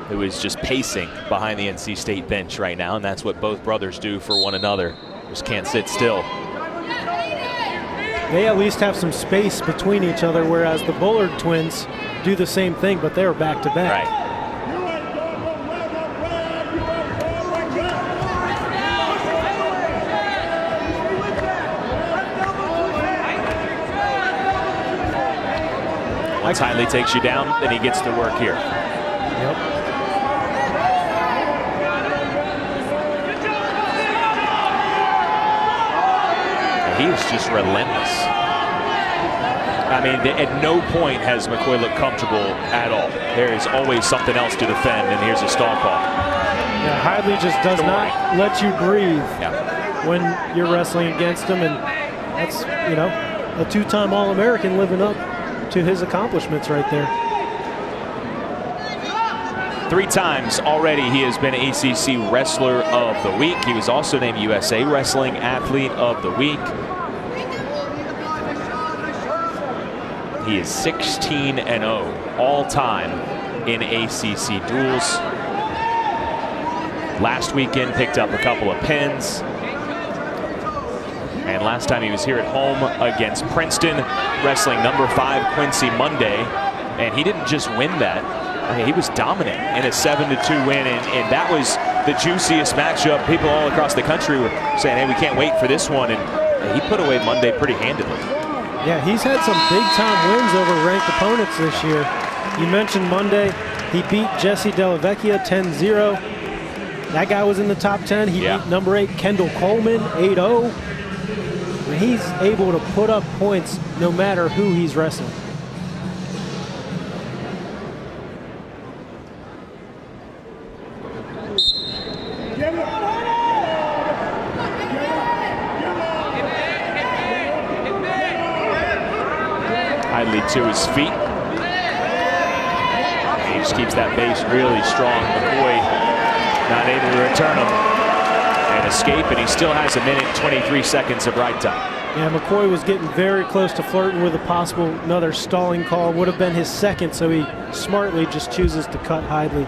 who is just pacing behind the NC State bench right now, and that's what both brothers do for one another. Just can't sit still. They at least have some space between each other, whereas the Bullard twins do the same thing, but they're back to back. Right. Once Hidley takes you down, then he gets to work here. Yep. He is just relentless. I mean, at no point has McCoy looked comfortable at all. There is always something else to defend, and here's a stall call. Yeah, Hidley just does not let you breathe when you're wrestling against him, and that's, you know, a two-time All-American living up to his accomplishments right there. 3 times already he has been ACC Wrestler of the Week. He was also named USA Wrestling Athlete of the Week. He is 16-0 all-time in ACC duels. Last weekend picked up a couple of pins. And last time he was here at home against Princeton, wrestling number 5 Quincy Monday. And he didn't just win that. I mean, he was dominant in a 7-2 win, and that was the juiciest matchup. People all across the country were saying, hey, we can't wait for this one, and he put away Monday pretty handedly. Yeah, he's had some big-time wins over ranked opponents this year. You mentioned Monday, he beat Jesse Della Vecchia 10-0. That guy was in the top 10. He beat number 8 Kendall Coleman 8-0. He's able to put up points no matter who he's wrestling. Hidley to his feet. He just keeps that base really strong. McCoy not able to return him and escape, and he still has 1 minute 23 seconds of ride time. Yeah, McCoy was getting very close to flirting with a possible another stalling call. Would have been his second, so he smartly just chooses to cut Hidley.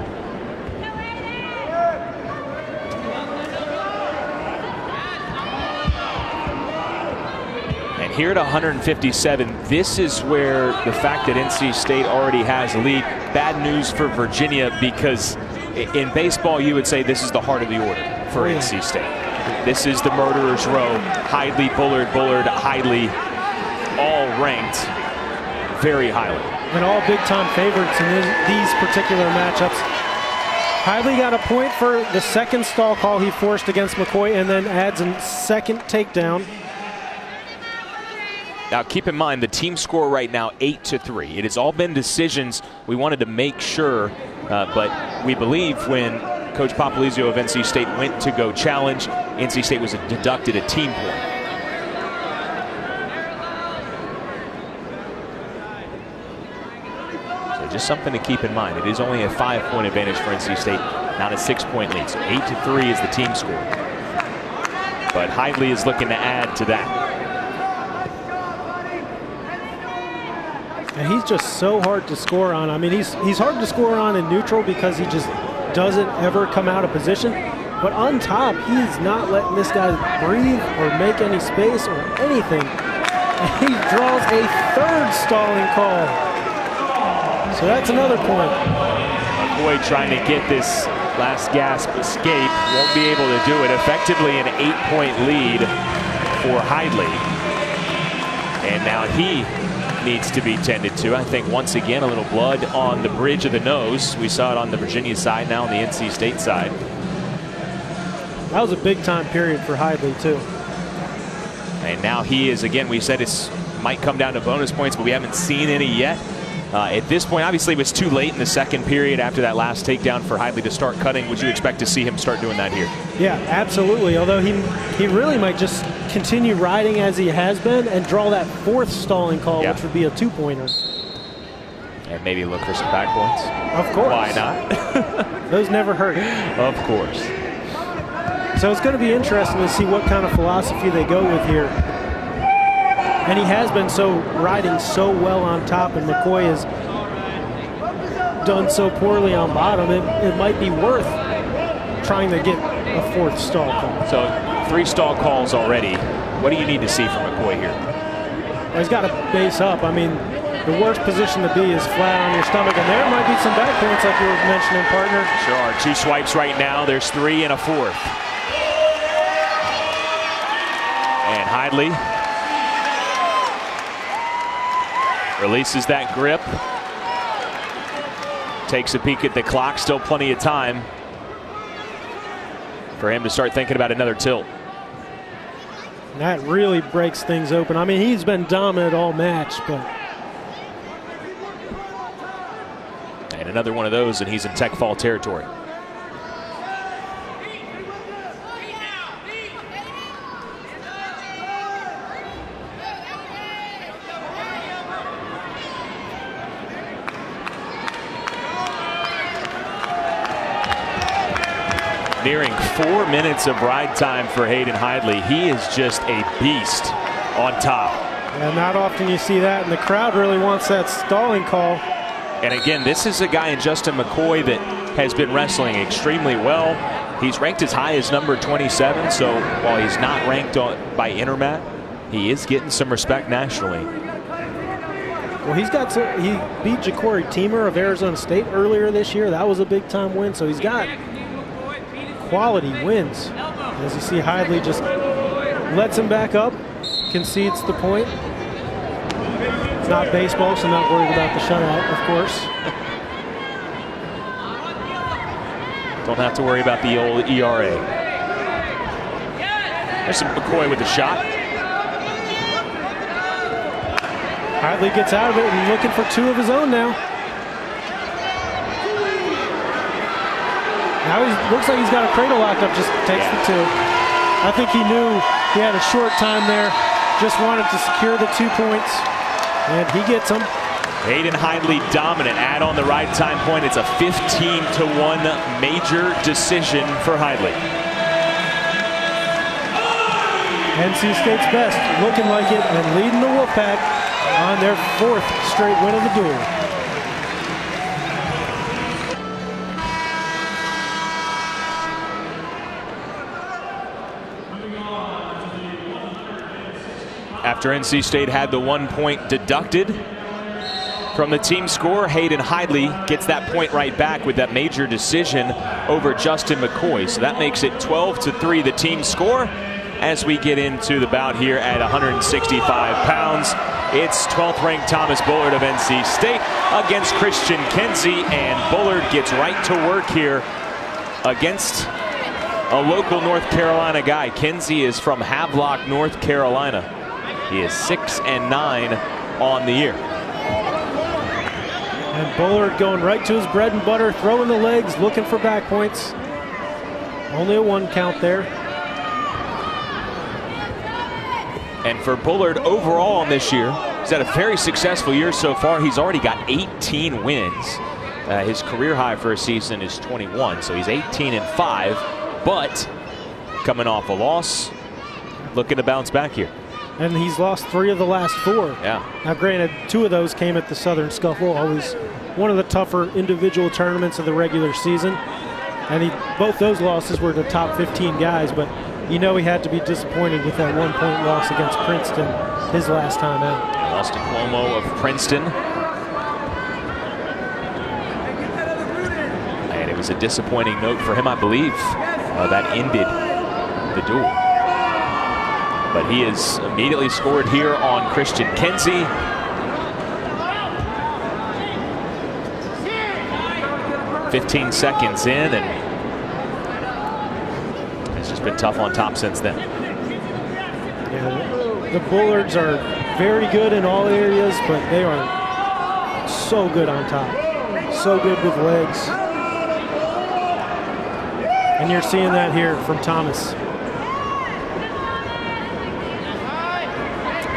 And here at 157, this is where the fact that NC State already has a lead, bad news for Virginia, because in baseball you would say this is the heart of the order for NC State. This is the murderer's row. Hidley, Bullard, Hidley, all ranked very highly. And all big-time favorites in these particular matchups. Hidley got a point for the second stall call he forced against McCoy, and then adds a second takedown. Now keep in mind the team score right now 8-3. It has all been decisions. We wanted to make sure, but we believe when Coach Popolizio of NC State went to go challenge, NC State was deducted a team point. So just something to keep in mind. It is only a 5-point advantage for NC State, not a 6-point lead. So 8-3 is the team score. But Hidley is looking to add to that. And he's just so hard to score on. I mean, he's hard to score on in neutral because he just doesn't ever come out of position. But on top, he's not letting this guy breathe or make any space or anything. And he draws a third stalling call. So that's another point. McCoy trying to get this last gasp escape. Won't be able to do it. Effectively an 8-point lead for Hidley. And now he needs to be tended to. I think once again a little blood on the bridge of the nose. We saw it on the Virginia side, now on the NC State side. That was a big time period for Hidley too. And now he is, again, we said it might come down to bonus points, but we haven't seen any yet. At this point, obviously it was too late in the second period after that last takedown for Hidley to start cutting. Would you expect to see him start doing that here? Yeah, absolutely. Although he really might just continue riding as he has been and draw that fourth stalling call, which would be a 2-pointer. And maybe look for some back points. Of course. Why not? Those never hurt. Of course. So it's going to be interesting to see what kind of philosophy they go with here. And he has been riding so well on top, and McCoy is done so poorly on bottom, it might be worth trying to get a 4th stall call. So 3 stall calls already. What do you need to see from McCoy here? Well, he's got to base up. I mean, the worst position to be is flat on your stomach, and there might be some back points like you were mentioning, partner. Sure are. 2 swipes right now. There's 3 and a 4th. And Hidley releases that grip. Takes a peek at the clock. Still plenty of time for him to start thinking about another tilt. That really breaks things open. I mean, he's been dominant all match, but. And another one of those, and he's in tech fall territory. Nearing 4 minutes of ride time for Hayden Hidley. He is just a beast on top. And not often you see that, and the crowd really wants that stalling call. And again, this is a guy in Justin McCoy that has been wrestling extremely well. He's ranked as high as number 27, so while he's not ranked by Intermat, he is getting some respect nationally. Well, he beat Ja'Cory Teamer of Arizona State earlier this year. That was a big time win, so he's got quality wins. As you see, Hidley just lets him back up, concedes the point. It's not baseball, so not worried about the shutout, of course. Don't have to worry about the old ERA. There's some McCoy with the shot. Hidley gets out of it and looking for 2 of his own now. Now he looks like he's got a cradle locked up, just takes the 2. I think he knew he had a short time there, just wanted to secure the 2 points, and he gets them. Hayden Hidley dominant. Add on the ride time point. It's a 15-1 major decision for Hidley. NC State's best, looking like it, and leading the Wolfpack on their 4th straight win of the duel. After NC State had the 1 point deducted from the team score, Hayden Hidley gets that point right back with that major decision over Justin McCoy. So that makes it 12-3 the team score as we get into the bout here at 165 pounds. It's 12th ranked Thomas Bullard of NC State against Christian Kenzie, and Bullard gets right to work here against a local North Carolina guy. Kenzie is from Havelock, North Carolina. He is 6-9 on the year. And Bullard going right to his bread and butter, throwing the legs, looking for back points. Only a 1 count there. And for Bullard overall this year, he's had a very successful year so far. He's already got 18 wins. His career high for a season is 21, so he's 18-5, but coming off a loss, looking to bounce back here. And he's lost 3 of the last 4. Yeah. Now, granted, 2 of those came at the Southern Scuffle, always one of the tougher individual tournaments of the regular season. And both those losses were to top 15 guys, but you know he had to be disappointed with that 1 point loss against Princeton his last time out. Lost to Cuomo of Princeton. And it was a disappointing note for him, I believe. That ended the duel. But he has immediately scored here on Christian Kenzie. "15 seconds in, and it's just been tough on top since then. Yeah, the Bullards are very good in all areas, but they are so good on top. So good with legs. And you're seeing that here from Thomas.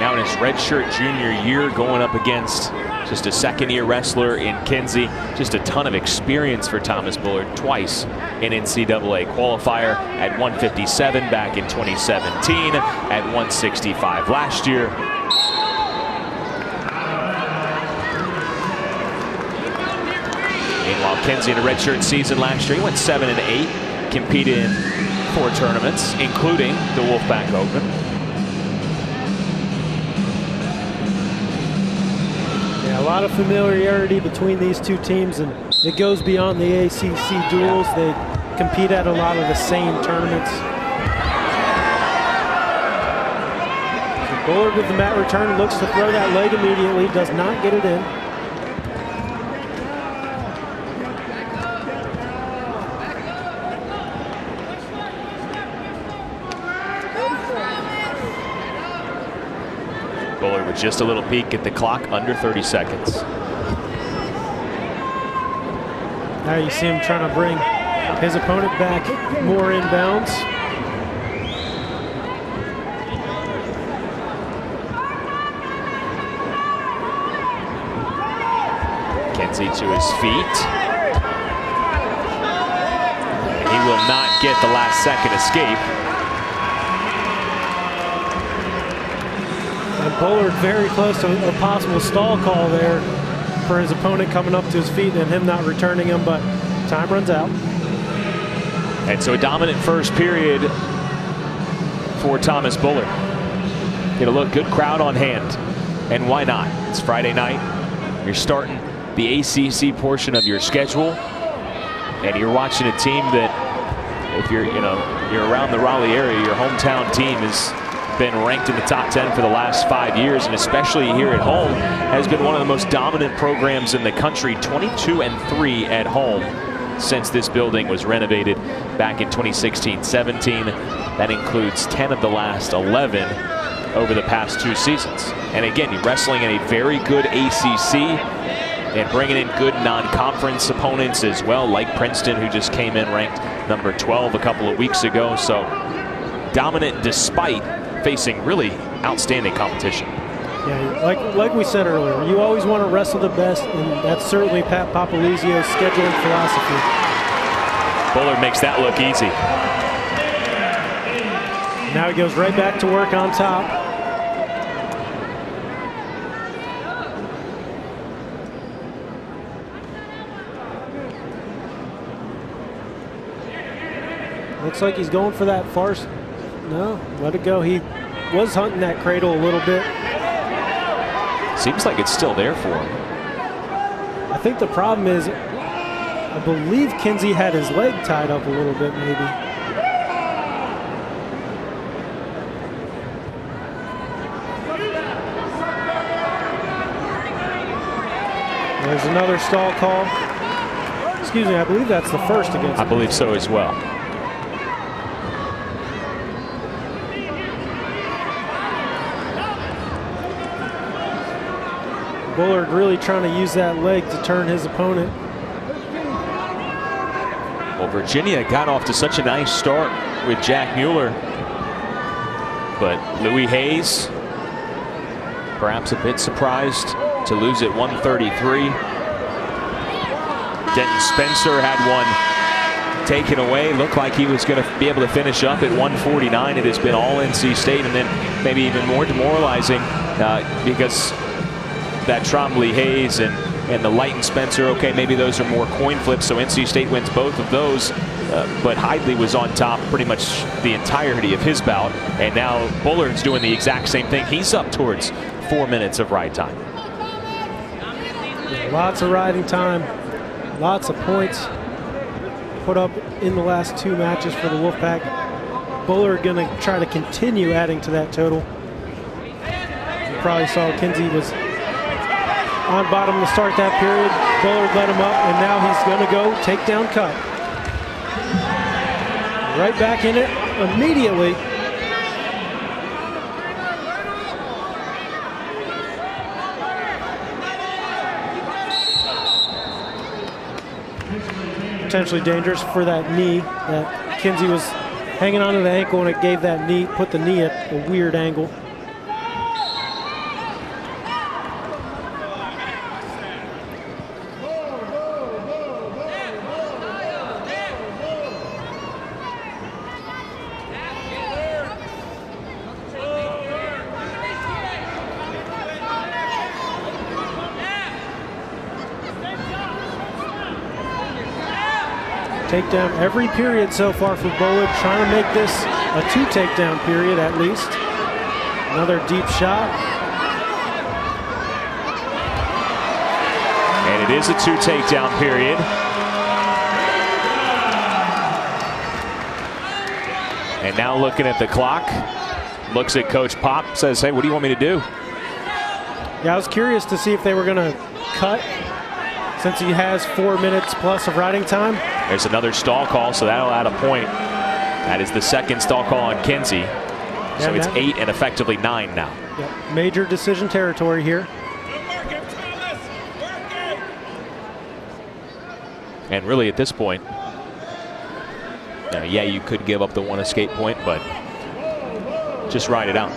Now in his redshirt junior year, going up against just a second-year wrestler in Kenzie. Just a ton of experience for Thomas Bullard. Twice in NCAA qualifier at 157 back in 2017, at 165 last year. McKenzie in a redshirt season last year. He went 7-8, competed in 4 tournaments, including the Wolfpack Open. Yeah, a lot of familiarity between these two teams, and it goes beyond the ACC duels. They compete at a lot of the same tournaments. So Bullard with the mat return, looks to throw that leg immediately, does not get it in. Bullard with just a little peek at the clock, under 30 seconds. Now you see him trying to bring his opponent back more inbounds. McKenzie to his feet. And he will not get the last second escape. And Bullard very close to a possible stall call there for his opponent coming up to his feet and him not returning him, but time runs out. And so a dominant first period for Thomas Bullard. Get a look, good crowd on hand. And why not? It's Friday night. You're starting the ACC portion of your schedule, and you're watching a team that, if you're around the Raleigh area, your hometown team has been ranked in the top 10 for the last 5 years, and especially here at home has been one of the most dominant programs in the country. 22-3 at home since this building was renovated back in 2016-17. That includes 10 of the last 11 over the past 2 seasons. And again, you're wrestling in a very good ACC and bringing in good non-conference opponents as well, like Princeton, who just came in ranked number 12 a couple of weeks ago. So dominant despite facing really outstanding competition. Yeah, like we said earlier, you always want to wrestle the best, and that's certainly Pat Papalizio's scheduling philosophy. Bullard makes that look easy. Now he goes right back to work on top. Looks like he's going for that far. No, let it go. He was hunting that cradle a little bit. Seems like it's still there for him. I think the problem is, I believe Kinsey had his leg tied up a little bit, maybe. There's another stall call. Excuse me, I believe that's the first against him. I believe so as well. Bullard really trying to use that leg to turn his opponent. Well, Virginia got off to such a nice start with Jack Mueller, but Louis Hayes perhaps a bit surprised to lose at 133. Denton Spencer had one taken away. Looked like he was going to be able to finish up at 149. It has been all NC State, and then maybe even more demoralizing because that Trombley Hayes and the Lighton Spencer, okay, maybe those are more coin flips, so NC State wins both of those, but Hidley was on top pretty much the entirety of his bout, and now Bullard's doing the exact same thing. He's up towards 4 minutes of ride time. Yeah, lots of riding time, lots of points put up in the last 2 matches for the Wolfpack. Bullard going to try to continue adding to that total. You probably saw Kinsey was on bottom to start that period. Bullard let him up, and now he's going to go takedown cut. Right back in it immediately. Potentially dangerous for that knee. That Kinsey was hanging onto the ankle, and it gave that knee, put the knee at a weird angle. Takedown every period so far for Bullard, trying to make this a 2 takedown period at least. Another deep shot. And it is a 2 takedown period. And now looking at the clock, looks at Coach Pop, says, hey, what do you want me to do? Yeah, I was curious to see if they were going to cut since he has 4 minutes plus of riding time. There's another stall call, so that'll add a point. That is the second stall call on Kinsey. So it's 8 and effectively 9 now. Yep. Major decision territory here. And really at this point, yeah, you could give up the 1 escape point, but just ride it out.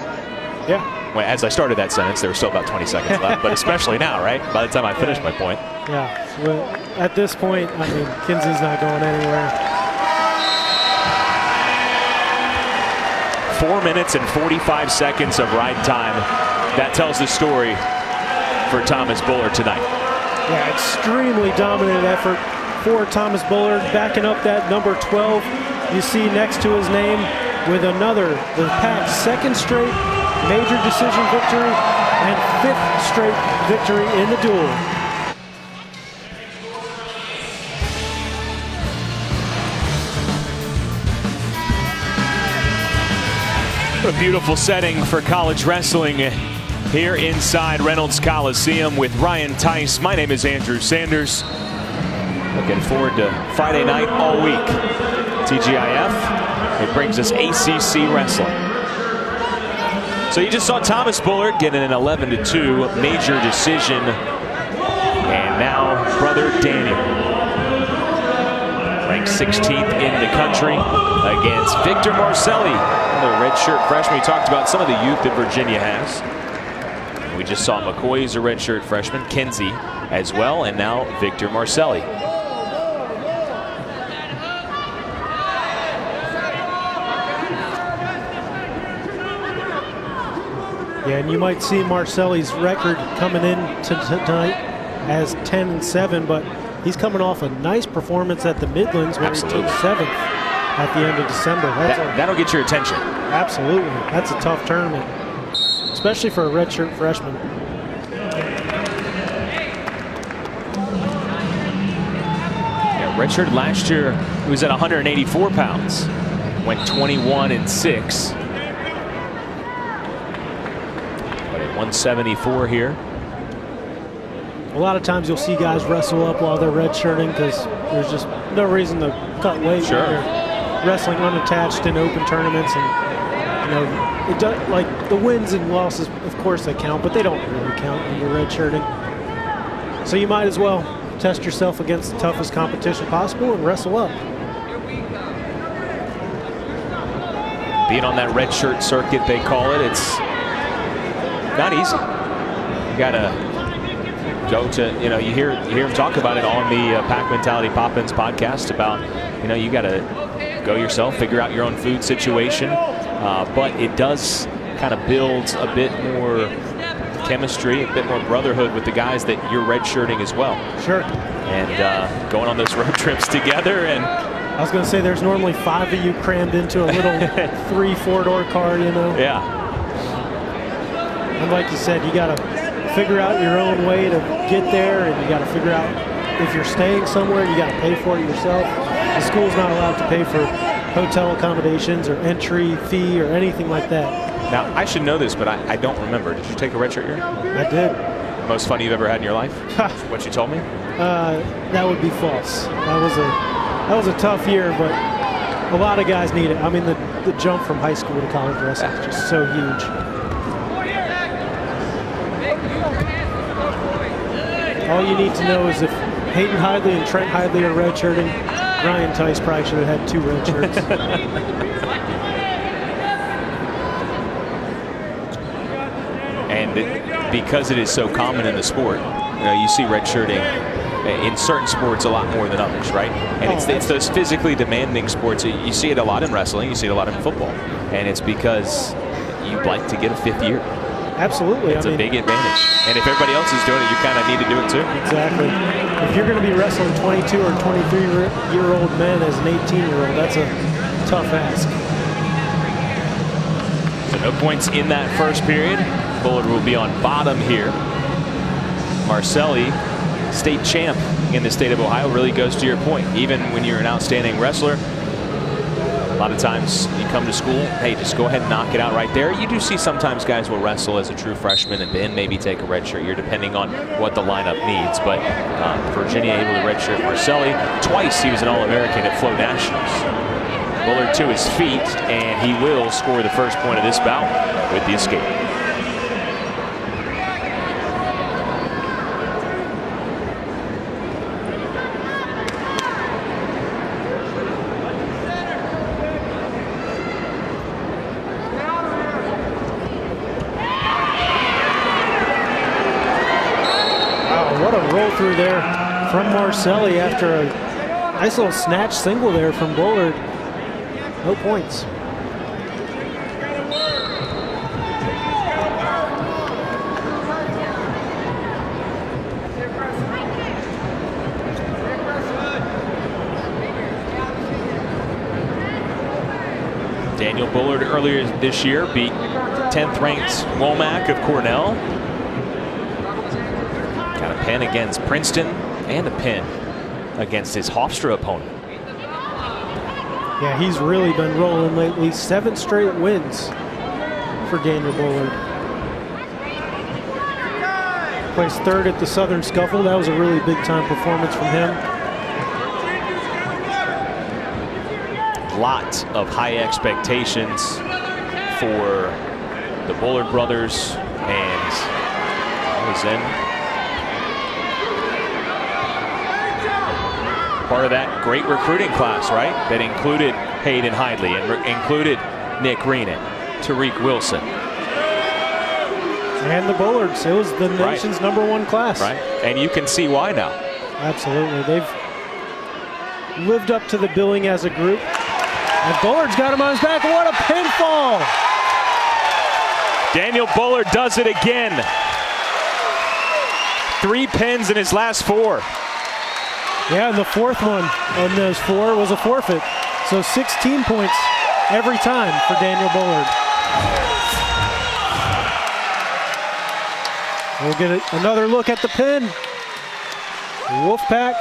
Yeah. Well, as I started that sentence, there was still about 20 seconds left, but especially now, right? By the time I finished my point. Yeah. Well, at this point, I mean, Kinsey's not going anywhere. 4 minutes and 45 seconds of ride time. That tells the story for Thomas Bullard tonight. Yeah, extremely dominant effort for Thomas Bullard, backing up that number 12 you see next to his name with the Pack's second straight major decision victory and 5th straight victory in the duel. What a beautiful setting for college wrestling here inside Reynolds Coliseum with Ryan Tice. My name is Andrew Sanders. Looking forward to Friday night all week. TGIF, it brings us ACC wrestling. So you just saw Thomas Bullard getting an 11-2 major decision. And now brother Daniel, ranked 16th in the country against Victor Marcelli, another redshirt freshman. We talked about some of the youth that Virginia has. We just saw McCoy, a redshirt freshman, Kinsey as well, and now Victor Marcelli. Yeah, and you might see Marcelli's record coming in tonight as 10-7, but he's coming off a nice performance at the Midlands where Absolutely. he took 7th at the end of December. That'll get your attention. Absolutely. That's a tough tournament, especially for a redshirt freshman. Yeah, redshirt last year, he was at 184 pounds, went 21-6. 174 here. A lot of times you'll see guys wrestle up while they're redshirting because there's just no reason to cut weight. Sure. When you're wrestling unattached in open tournaments, and you know, it does, like the wins and losses, of course they count, but they don't really count when you're redshirting. So you might as well test yourself against the toughest competition possible and wrestle up. Being on that redshirt circuit, they call it, it's not easy. You gotta go to, you hear him talk about it on the Pack Mentality Pop-Ins podcast about, you gotta go yourself, figure out your own food situation. But it does kind of build a bit more chemistry, a bit more brotherhood with the guys that you're redshirting as well. Sure. And going on those road trips together. And I was going to say there's normally 5 of you crammed into a little 3-4-door car, Yeah. And like you said, you got to figure out your own way to get there, and you got to figure out if you're staying somewhere, you got to pay for it yourself. The school's not allowed to pay for hotel accommodations or entry fee or anything like that. Now, I should know this, but I don't remember. Did you take a redshirt year? I did. Most fun you've ever had in your life? What you told me? That would be false. That was a tough year, but a lot of guys need it. I mean, the jump from high school to college wrestling is just so huge. All you need to know is if Hayden Hidley and Trent Hidley are redshirting, Ryan Tice probably should have had 2 red shirts. And because it is so common in the sport, you see redshirting in certain sports a lot more than others, right? And it's those physically demanding sports. You see it a lot in wrestling, you see it a lot in football. And it's because you'd like to get a 5th year. Absolutely. It's a big advantage. And if everybody else is doing it, you kind of need to do it too. Exactly. if you're going to be wrestling 22 or 23-year-old men as an 18-year-old, that's a tough ask. So no points in that first period. Bullard will be on bottom here. Marcelli, state champ in the state of Ohio, really goes to your point. Even when you're an outstanding wrestler, a lot of times you come to school, hey, just go ahead and knock it out right there. You do see sometimes guys will wrestle as a true freshman and then maybe take a redshirt year, depending on what the lineup needs. But Virginia able to redshirt Marcelli. Twice he was an All-American at Flow Nationals. Bullard to his feet, and he will score the first point of this bout with the escape. Wow, what a roll through there from Marcelli after a nice little snatch single there from Bullard. No points. Daniel Bullard earlier this year beat 10th ranked Womack of Cornell. Got a pin against Princeton and a pin against his Hofstra opponent. Yeah, he's really been rolling lately. 7 straight wins for Daniel Bullard. Placed 3rd at the Southern Scuffle. That was a really big time performance from him. Lot of high expectations for the Bullard brothers, and that was in part of that great recruiting class, right? That included Hayden Hidley and included Nick Reenan, Tariq Wilson. And the Bullards. It was the nation's #1 class. Right, and you can see why now. Absolutely. They've lived up to the billing as a group. And Bullard's got him on his back. What a pinfall! Daniel Bullard does it again. 3 pins in his last 4. Yeah, and the 4th one on those 4 was a forfeit. So 16 points every time for Daniel Bullard. We'll get another look at the pin. Wolfpack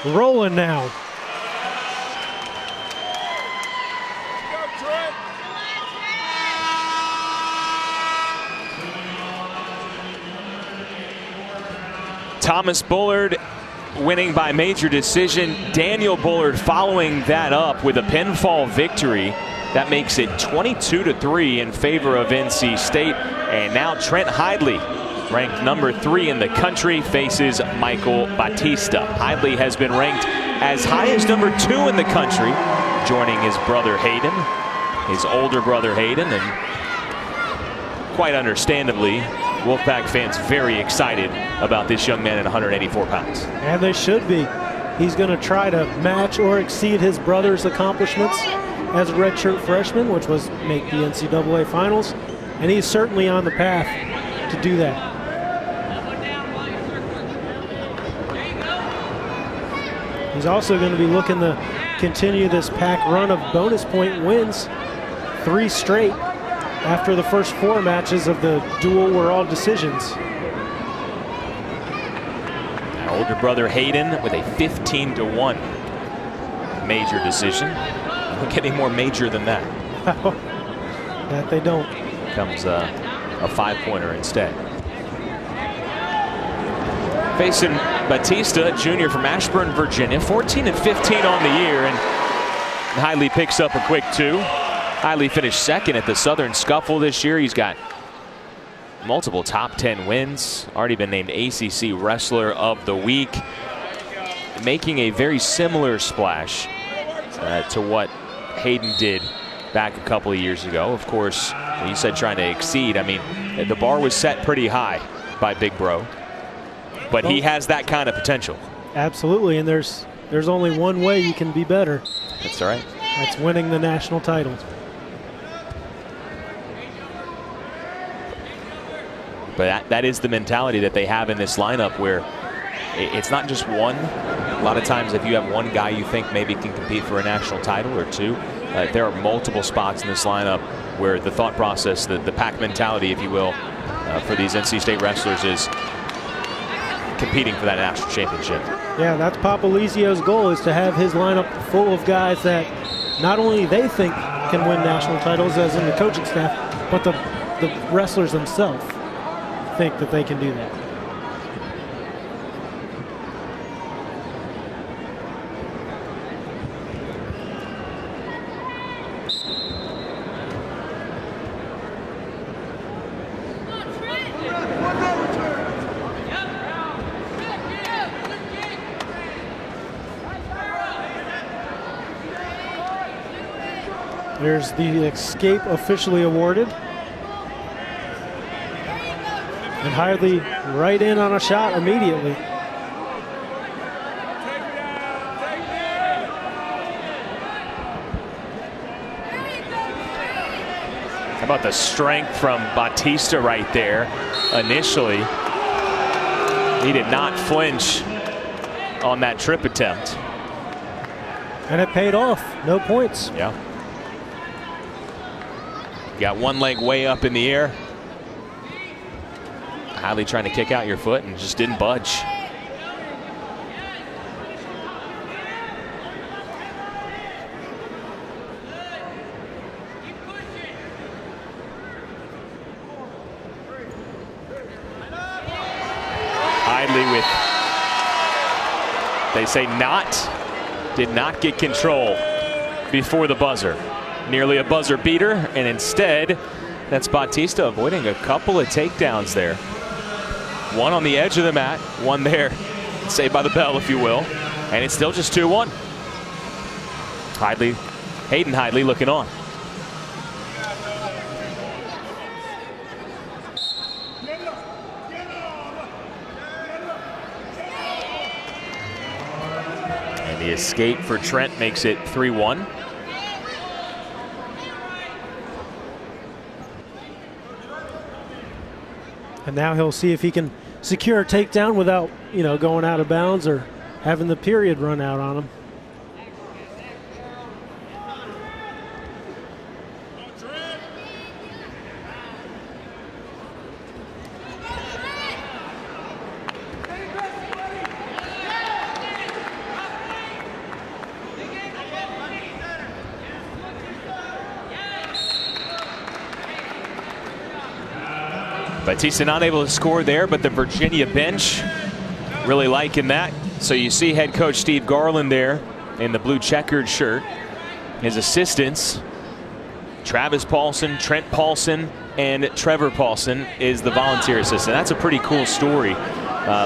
rolling now. Thomas Bullard winning by major decision. Daniel Bullard following that up with a pinfall victory. That makes it 22-3 in favor of NC State. And now Trent Hidley, ranked #3 in the country, faces Michael Batista. Hidley has been ranked as high as #2 in the country, joining his brother Hayden, his older brother Hayden, and quite understandably, Wolfpack fans very excited about this young man at 184 pounds. And they should be. He's going to try to match or exceed his brother's accomplishments as a redshirt freshman, which was make the NCAA finals. And he's certainly on the path to do that. He's also going to be looking to continue this pack run of bonus point wins, 3 straight after the first 4 matches of the duel were all decisions. Older brother Hayden with a 15-1 major decision. Don't get any more major than that. That they don't. Comes a 5-pointer instead. Facing Batista, junior from Ashburn, Virginia, 14-15 on the year, and Hidley picks up a quick 2. Hidley finished 2nd at the Southern Scuffle this year. He's got multiple top 10 wins, already been named ACC Wrestler of the Week, making a very similar splash to what Hayden did back a couple of years ago. Of course, you said trying to exceed. I mean, the bar was set pretty high by Big Bro, but he has that kind of potential. Absolutely, and there's only one way you can be better. That's all right. That's winning the national title. But that is the mentality that they have in this lineup, where it's not just one. A lot of times if you have one guy you think maybe can compete for a national title or two, there are multiple spots in this lineup where the thought process, the pack mentality, if you will, for these NC State wrestlers is competing for that national championship. Yeah, that's Papalizio's goal, is to have his lineup full of guys that not only they think can win national titles, as in the coaching staff, but the wrestlers themselves think that they can do that. There's the escape officially awarded. And Hidley right in on a shot immediately. How about the strength from Bautista right there initially? He did not flinch on that trip attempt. And it paid off. No points. Yeah. Got one leg way up in the air. Hidley trying to kick out your foot and just didn't budge. Hidley with, they say did not get control before the buzzer. Nearly a buzzer beater, and instead, that's Bautista avoiding a couple of takedowns there. One on the edge of the mat, one there, saved by the bell, if you will, and it's still just 2-1. Hayden Hidley looking on. And the escape for Trent makes it 3-1. And now he'll see if he can secure a takedown without, going out of bounds or having the period run out on him. Bautista not able to score there, but the Virginia bench really liking that. So you see head coach Steve Garland there in the blue checkered shirt. His assistants, Travis Paulson, Trent Paulson, and Trevor Paulson is the volunteer assistant. That's a pretty cool story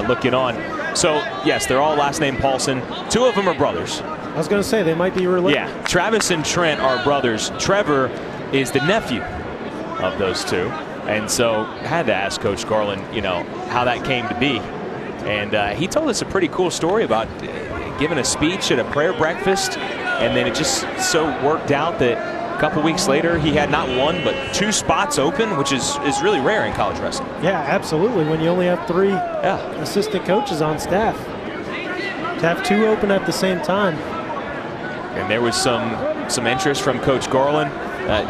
looking on. So, yes, they're all last name Paulson. Two of them are brothers. I was going to say, they might be related. Yeah, Travis and Trent are brothers. Trevor is the nephew of those two. And so had to ask Coach Garland, how that came to be. And he told us a pretty cool story about giving a speech at a prayer breakfast. And then it just so worked out that a couple weeks later, he had not one, but 2 spots open, which is really rare in college wrestling. Yeah, absolutely. When you only have 3 assistant coaches on staff. To have 2 open at the same time. And there was some interest from Coach Garland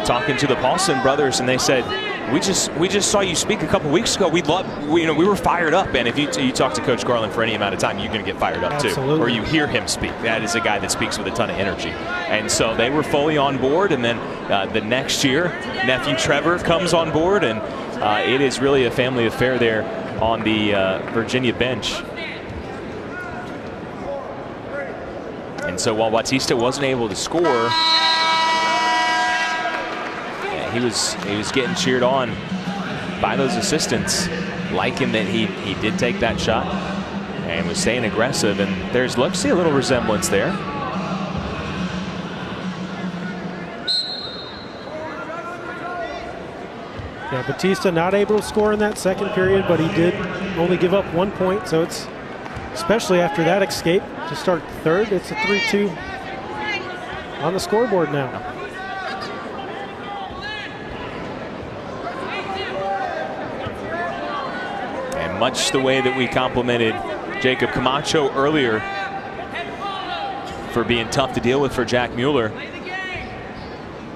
talking to the Paulson brothers, and they said, we just saw you speak a couple weeks ago. We were fired up, and if you talk to Coach Garland for any amount of time, you're going to get fired up too. Or you hear him speak. That is a guy that speaks with a ton of energy. And so they were fully on board, and then the next year, nephew Trevor comes on board, and it is really a family affair there on the Virginia bench. And so while Bautista wasn't able to score, he was getting cheered on by those assistants, liking that he did take that shot and was staying aggressive. And let's see a little resemblance there. Yeah, Bautista not able to score in that second period, but he did only give up 1 point. So it's, especially after that escape to start the third, it's a 3-2 on the scoreboard now. Much the way that we complimented Jacob Camacho earlier for being tough to deal with for Jack Mueller.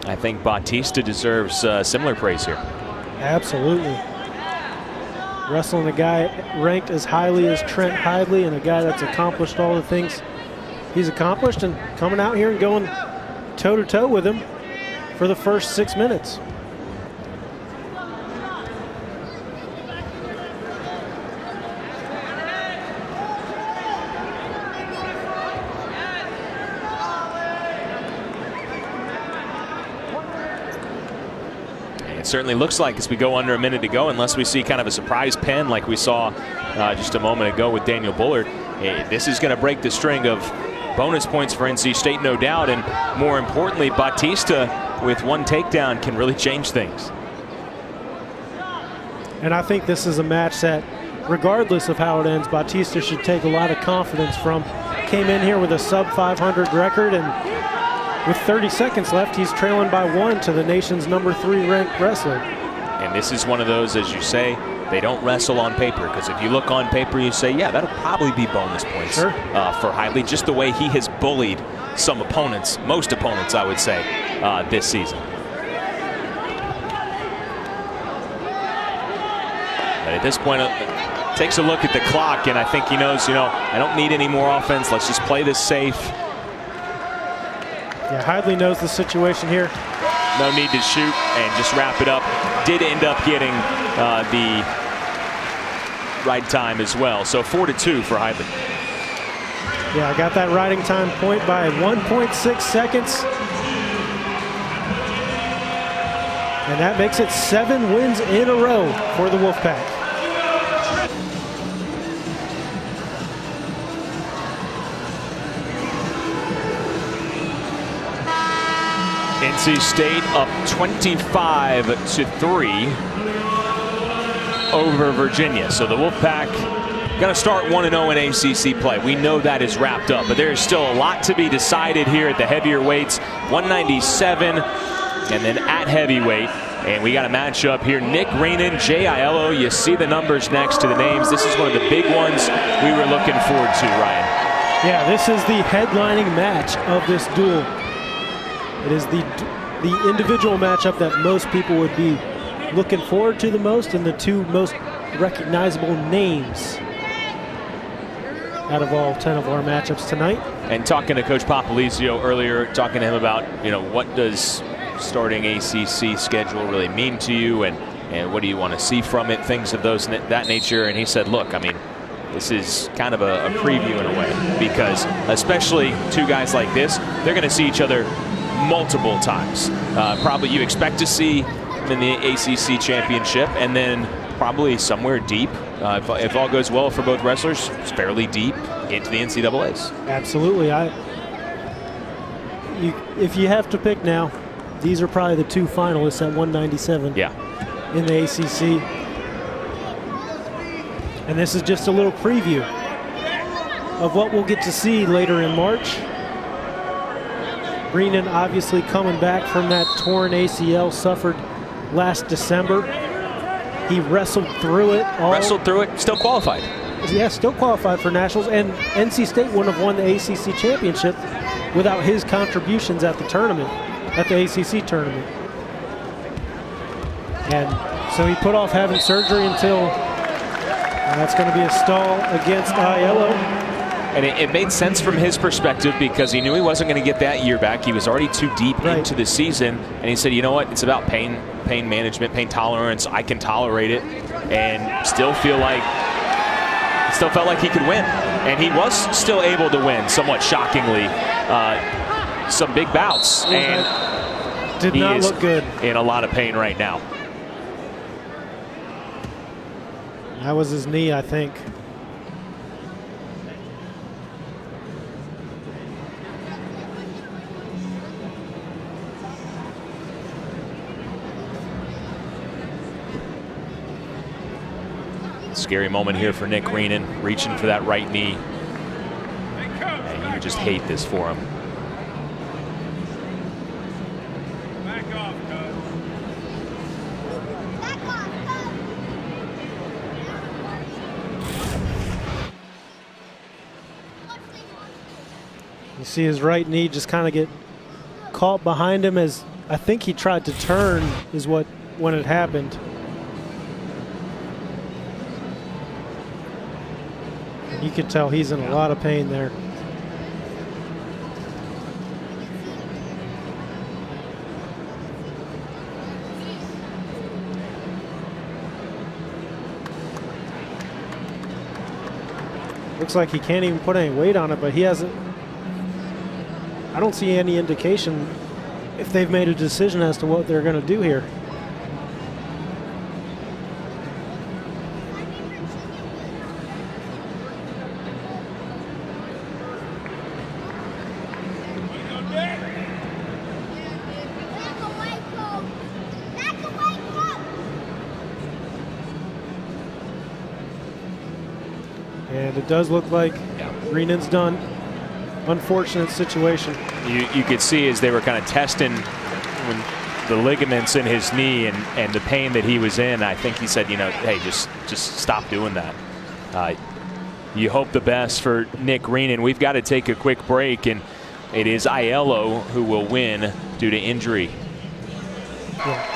I think Bautista deserves similar praise here. Absolutely. Wrestling a guy ranked as highly as Trent Hidley, and a guy that's accomplished all the things he's accomplished, and coming out here and going toe-to-toe with him for the first 6 minutes. It certainly looks like as we go under a minute to go, unless we see kind of a surprise pen like we saw just a moment ago with Daniel Bullard. This is going to break the string of bonus points for NC State, no doubt, and more importantly, Bautista with one takedown can really change things. And I think this is a match that, regardless of how it ends, Bautista should take a lot of confidence from. Came in here with a sub-500 record, and with 30 seconds left, he's trailing by 1 to the nation's #3 ranked wrestler. And this is one of those, as you say, they don't wrestle on paper, because if you look on paper, you say, yeah, that'll probably be bonus points for Hidley, just the way he has bullied some opponents, most opponents, I would say, this season. But at this point, takes a look at the clock, and I think he knows, I don't need any more offense. Let's just play this safe. Yeah, Hidley knows the situation here. No need to shoot and just wrap it up. Did end up getting the ride time as well. So 4-2 for Hidley. Yeah, I got that riding time point by 1.6 seconds. And that makes it 7 wins in a row for the Wolfpack. NC State up 25-3 over Virginia. So the Wolfpack going to start 1-0 in ACC play. We know that is wrapped up, but there is still a lot to be decided here at the heavier weights. 197 and then at heavyweight. And we got a matchup here. Nick Reenan, Jay Aiello. You see the numbers next to the names. This is one of the big ones we were looking forward to, Ryan. Yeah, this is the headlining match of this duel. It is the individual matchup that most people would be looking forward to the most, and the two most recognizable names out of all 10 of our matchups tonight. And talking to Coach Popolizio earlier, talking to him about, what does starting ACC schedule really mean to you, and what do you want to see from it, things of that nature. And he said, look, this is kind of a preview in a way, because especially two guys like this, they're going to see each other multiple times. Probably you expect to see in the ACC championship, and then probably somewhere deep, if all goes well for both wrestlers, it's fairly deep into the NCAAs. Absolutely. If you have to pick now, these are probably the two finalists at 197 in the ACC. And this is just a little preview of what we'll get to see later in March. Reenan obviously coming back from that torn ACL suffered last December. He wrestled through it. Still qualified. Yeah, still qualified for nationals, and NC State wouldn't have won the ACC championship without his contributions at the tournament, at the ACC tournament. And so he put off having surgery until that's going to be a stall against Aiello. And it made sense from his perspective, because he knew he wasn't going to get that year back. He was already too deep into the season. And he said, you know what? It's about pain management, pain tolerance. I can tolerate it and still felt like he could win. And he was still able to win, somewhat shockingly, some big bouts. And did not look good. In a lot of pain right now. That was his knee, I think. Scary moment here for Nick Reenan, reaching for that right knee. And you would just hate this for him. Back off, coach. see his right knee just kind of get caught behind him as I think he tried to turn is when it happened. You could tell he's in a lot of pain there. Looks like he can't even put any weight on it, but he hasn't. I don't see any indication if they've made a decision as to what they're going to do here. And it does look like Reynolds done. Unfortunate situation. You could see as they were kind of testing when the ligaments in his knee and the pain that he was in. I think he said, you know, hey, just stop doing that. You hope the best for Nick Reynolds. We've got to take a quick break, and it is Aiello who will win due to injury. Yeah.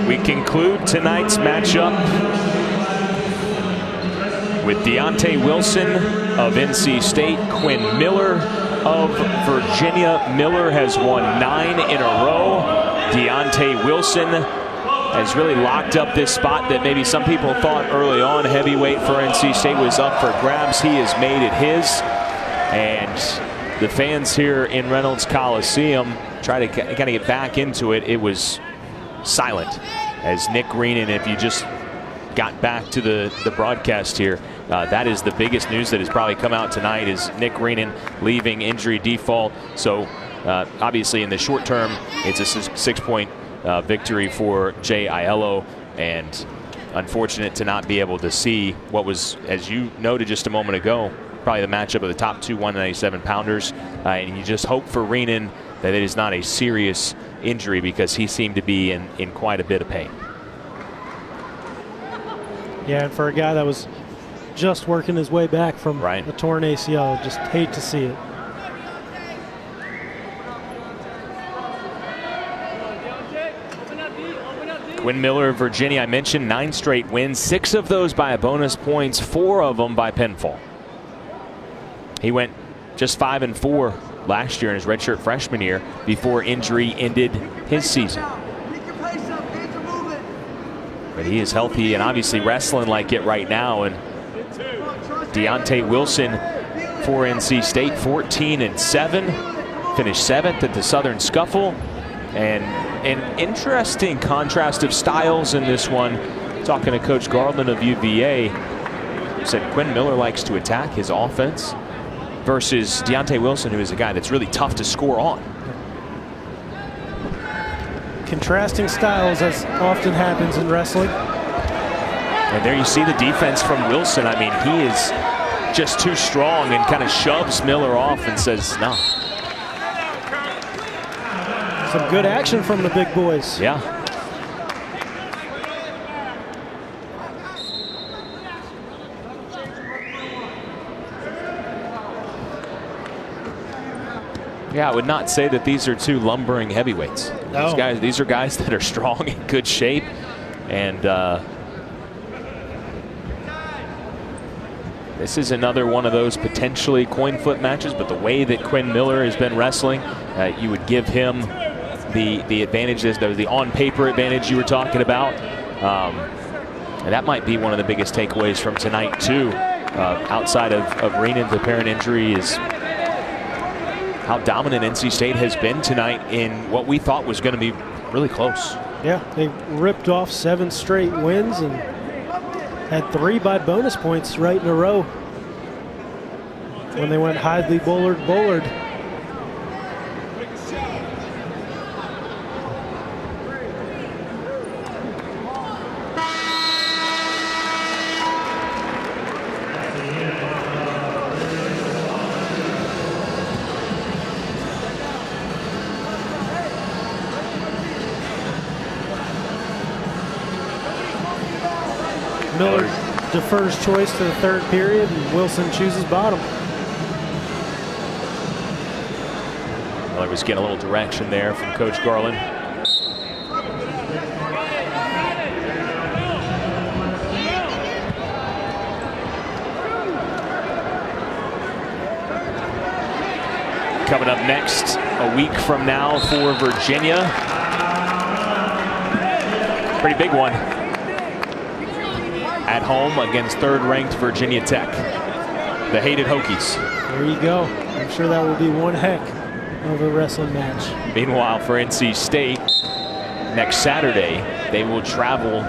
We conclude tonight's matchup with Deontay Wilson of NC State, Quinn Miller of Virginia. Miller has won 9 in a row. Deontay Wilson has really locked up this spot that maybe some people thought early on heavyweight for NC State was up for grabs. He has made it his. And the fans here in Reynolds Coliseum try to kind of get back into it. It was silent as Nick Reynolds, if you just got back to the broadcast here, that is the biggest news that has probably come out tonight is Nick Reynolds leaving injury default. So obviously in the short term, it's a 6-point victory for Jay Aiello, and unfortunate to not be able to see what was, as you noted just a moment ago, probably the matchup of the top two 197-pounders. And you just hope for Reynolds that it is not a serious injury, because he seemed to be in quite a bit of pain. Yeah, and for a guy that was just working his way back from right. a torn ACL, just hate to see it. Quinn Miller of Virginia, I mentioned 9 straight wins, 6 of those by bonus points, 4 of them by pinfall. He went just 5-4 last year in his redshirt freshman year before injury ended his season. But he is healthy and obviously wrestling like it right now. And Deontay Wilson for NC State, 14-7, finished 7th at the Southern Scuffle. And an interesting contrast of styles in this one. Talking to Coach Garland of UVA, said Quinn Miller likes to attack his offense versus Deontay Wilson, who is a guy that's really tough to score on. Contrasting styles, as often happens in wrestling. And there you see the defense from Wilson. I mean, he is just too strong and kind of shoves Miller off and says, no. Some good action from the big boys. Yeah. Yeah, I would not say that these are two lumbering heavyweights. No. These are guys that are strong, in good shape, and this is another one of those potentially coin flip matches. But the way that Quinn Miller has been wrestling, you would give him the advantages, the on-paper advantage you were talking about, and that might be one of the biggest takeaways from tonight too. Outside of Reynolds' apparent injury, is how dominant NC State has been tonight in what we thought was going to be really close. Yeah, they ripped off 7 straight wins and had 3 by bonus points right in a row when they went Hidley, Bullard, Bullard. Miller defers choice to the third period, and Wilson chooses bottom. Miller was getting a little direction there from Coach Garland. Coming up next, a week from now for Virginia. Pretty big one. At home against third-ranked Virginia Tech. The hated Hokies. There you go. I'm sure that will be one heck of a wrestling match. Meanwhile, for NC State, next Saturday, they will travel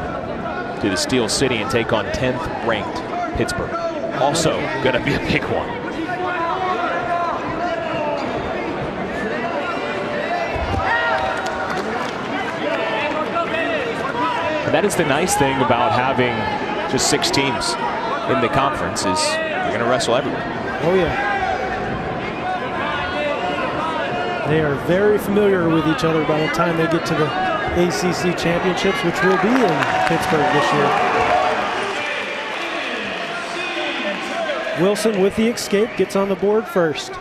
to the Steel City and take on 10th-ranked Pittsburgh. Also going to be a big one. And that is the nice thing about having just 6 teams in the conference is you're going to wrestle everywhere. Oh, yeah. They are very familiar with each other by the time they get to the ACC championships, which will be in Pittsburgh this year. Wilson with the escape gets on the board first.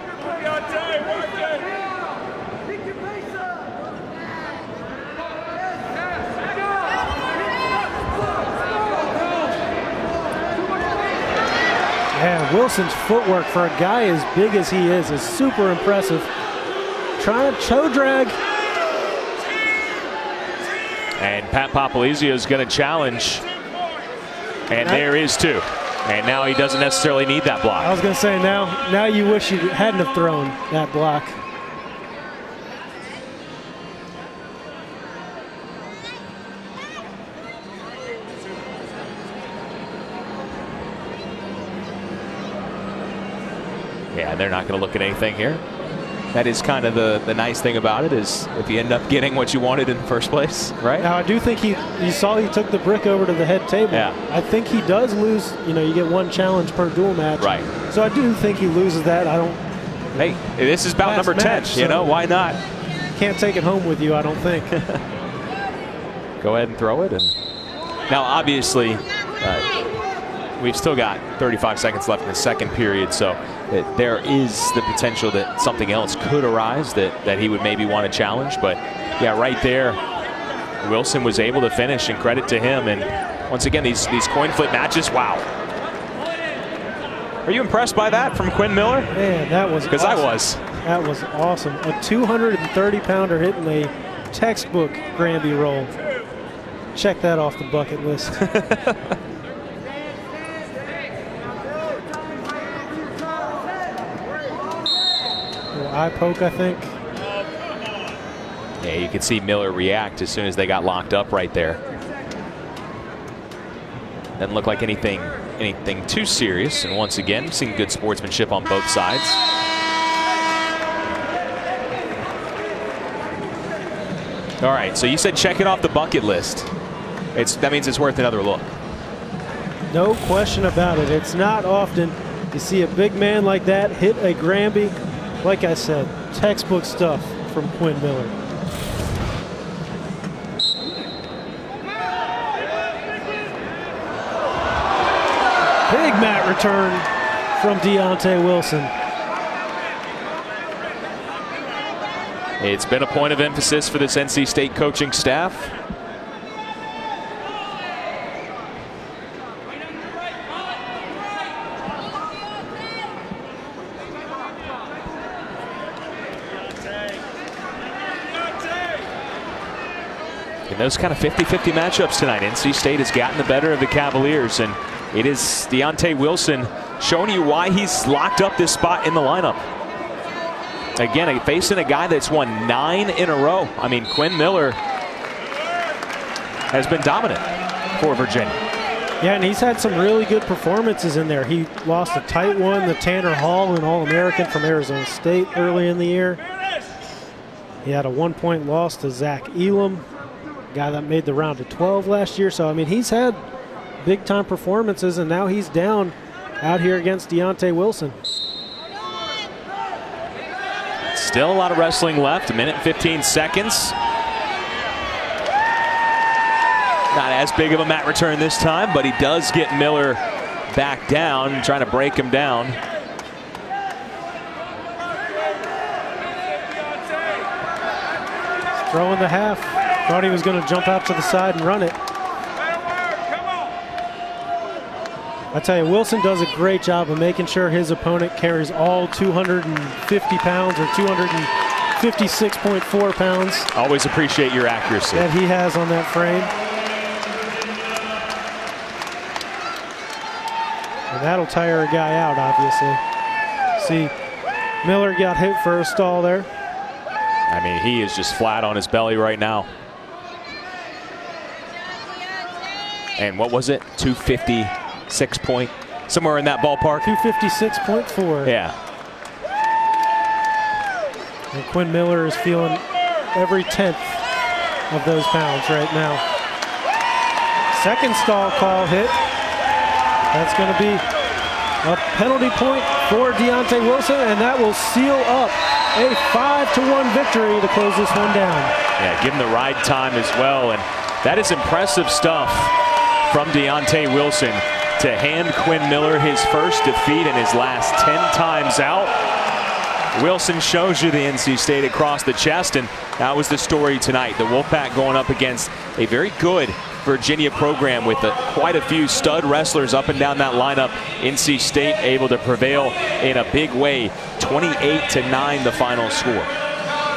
Yeah, Wilson's footwork for a guy as big as he is super impressive. Trying to toe drag. And Pat Popolizio is going to challenge. And there is 2. And now he doesn't necessarily need that block. I was going to say, now you wish you hadn't have thrown that block. Yeah, they're not going to look at anything here. That is kind of the nice thing about it is if you end up getting what you wanted in the first place, right? Now, I do think you saw he took the brick over to the head table. Yeah. I think he does lose, you get 1 challenge per dual match. Right. So I do think he loses that. I don't. Hey, this is bout number 10, match, why not? Can't take it home with you, I don't think. Go ahead and throw it. And now, obviously, we've still got 35 seconds left in the second period, so there is the potential that something else could arise that he would maybe want to challenge. But yeah, right there, Wilson was able to finish, and credit to him. And once again, these coin flip matches, wow. Are you impressed by that from Quinn Miller? Man, that was because awesome. I was. That was awesome. A 230-pounder hitting a textbook Granby roll. Check that off the bucket list. Eye poke, I think. Yeah, you can see Miller react as soon as they got locked up right there. Doesn't look like anything too serious. And once again, seeing good sportsmanship on both sides. All right, so you said check it off the bucket list. That means it's worth another look. No question about it. It's not often you see a big man like that hit a Granby. Like I said, textbook stuff from Quinn Miller. Big mat return from Deontay Wilson. It's been a point of emphasis for this NC State coaching staff. In those kind of 50-50 matchups tonight, NC State has gotten the better of the Cavaliers, and it is Deontay Wilson showing you why he's locked up this spot in the lineup. Again, facing a guy that's won 9 in a row. I mean, Quinn Miller has been dominant for Virginia. Yeah, and he's had some really good performances in there. He lost a tight one, the Tanner Hall, an All-American from Arizona State early in the year. He had a 1-point loss to Zach Elam, guy that made the round of 12 last year. So, I mean, he's had big-time performances, and now he's down out here against Deontay Wilson. Still a lot of wrestling left, 1 minute 15 seconds. Not as big of a mat return this time, but he does get Miller back down, trying to break him down. Throwing the half. Thought he was going to jump out to the side and run it. I tell you, Wilson does a great job of making sure his opponent carries all 250 pounds or 256.4 pounds. Always appreciate your accuracy that he has on that frame. And that'll tire a guy out, obviously. See, Miller got hit for a stall there. I mean, he is just flat on his belly right now. And what was it? 256 point, somewhere in that ballpark. 256.4. Yeah. And Quinn Miller is feeling every 10th of those pounds right now. Second stall call hit. That's going to be a penalty point for Deontay Wilson, and that will seal up a 5-1 victory to close this one down. Yeah, give him the ride time as well, and that is impressive stuff from Deontay Wilson to hand Quinn Miller his first defeat in his last 10 times out. Wilson shows you the NC State across the chest, and that was the story tonight. The Wolfpack going up against a very good Virginia program with quite a few stud wrestlers up and down that lineup. NC State able to prevail in a big way. 28-9 the final score.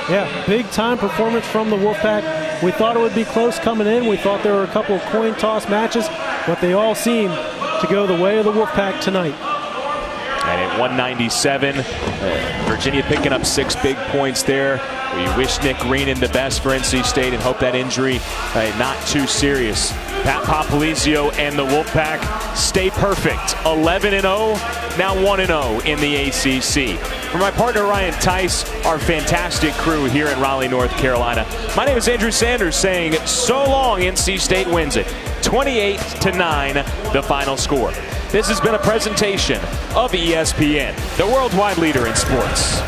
Yeah, big time performance from the Wolfpack. We thought it would be close coming in. We thought there were a couple of coin toss matches, but they all seem to go the way of the Wolfpack tonight. And at 197, Virginia picking up 6 big points there. We wish Nick Greenan the best for NC State and hope that injury not too serious. Pat Popolizio and the Wolfpack stay perfect. 11-0, now 1-0 in the ACC. For my partner Ryan Tice, our fantastic crew here in Raleigh, North Carolina, my name is Andrew Sanders saying so long. NC State wins it. 28-9 the final score. This has been a presentation of ESPN, the worldwide leader in sports.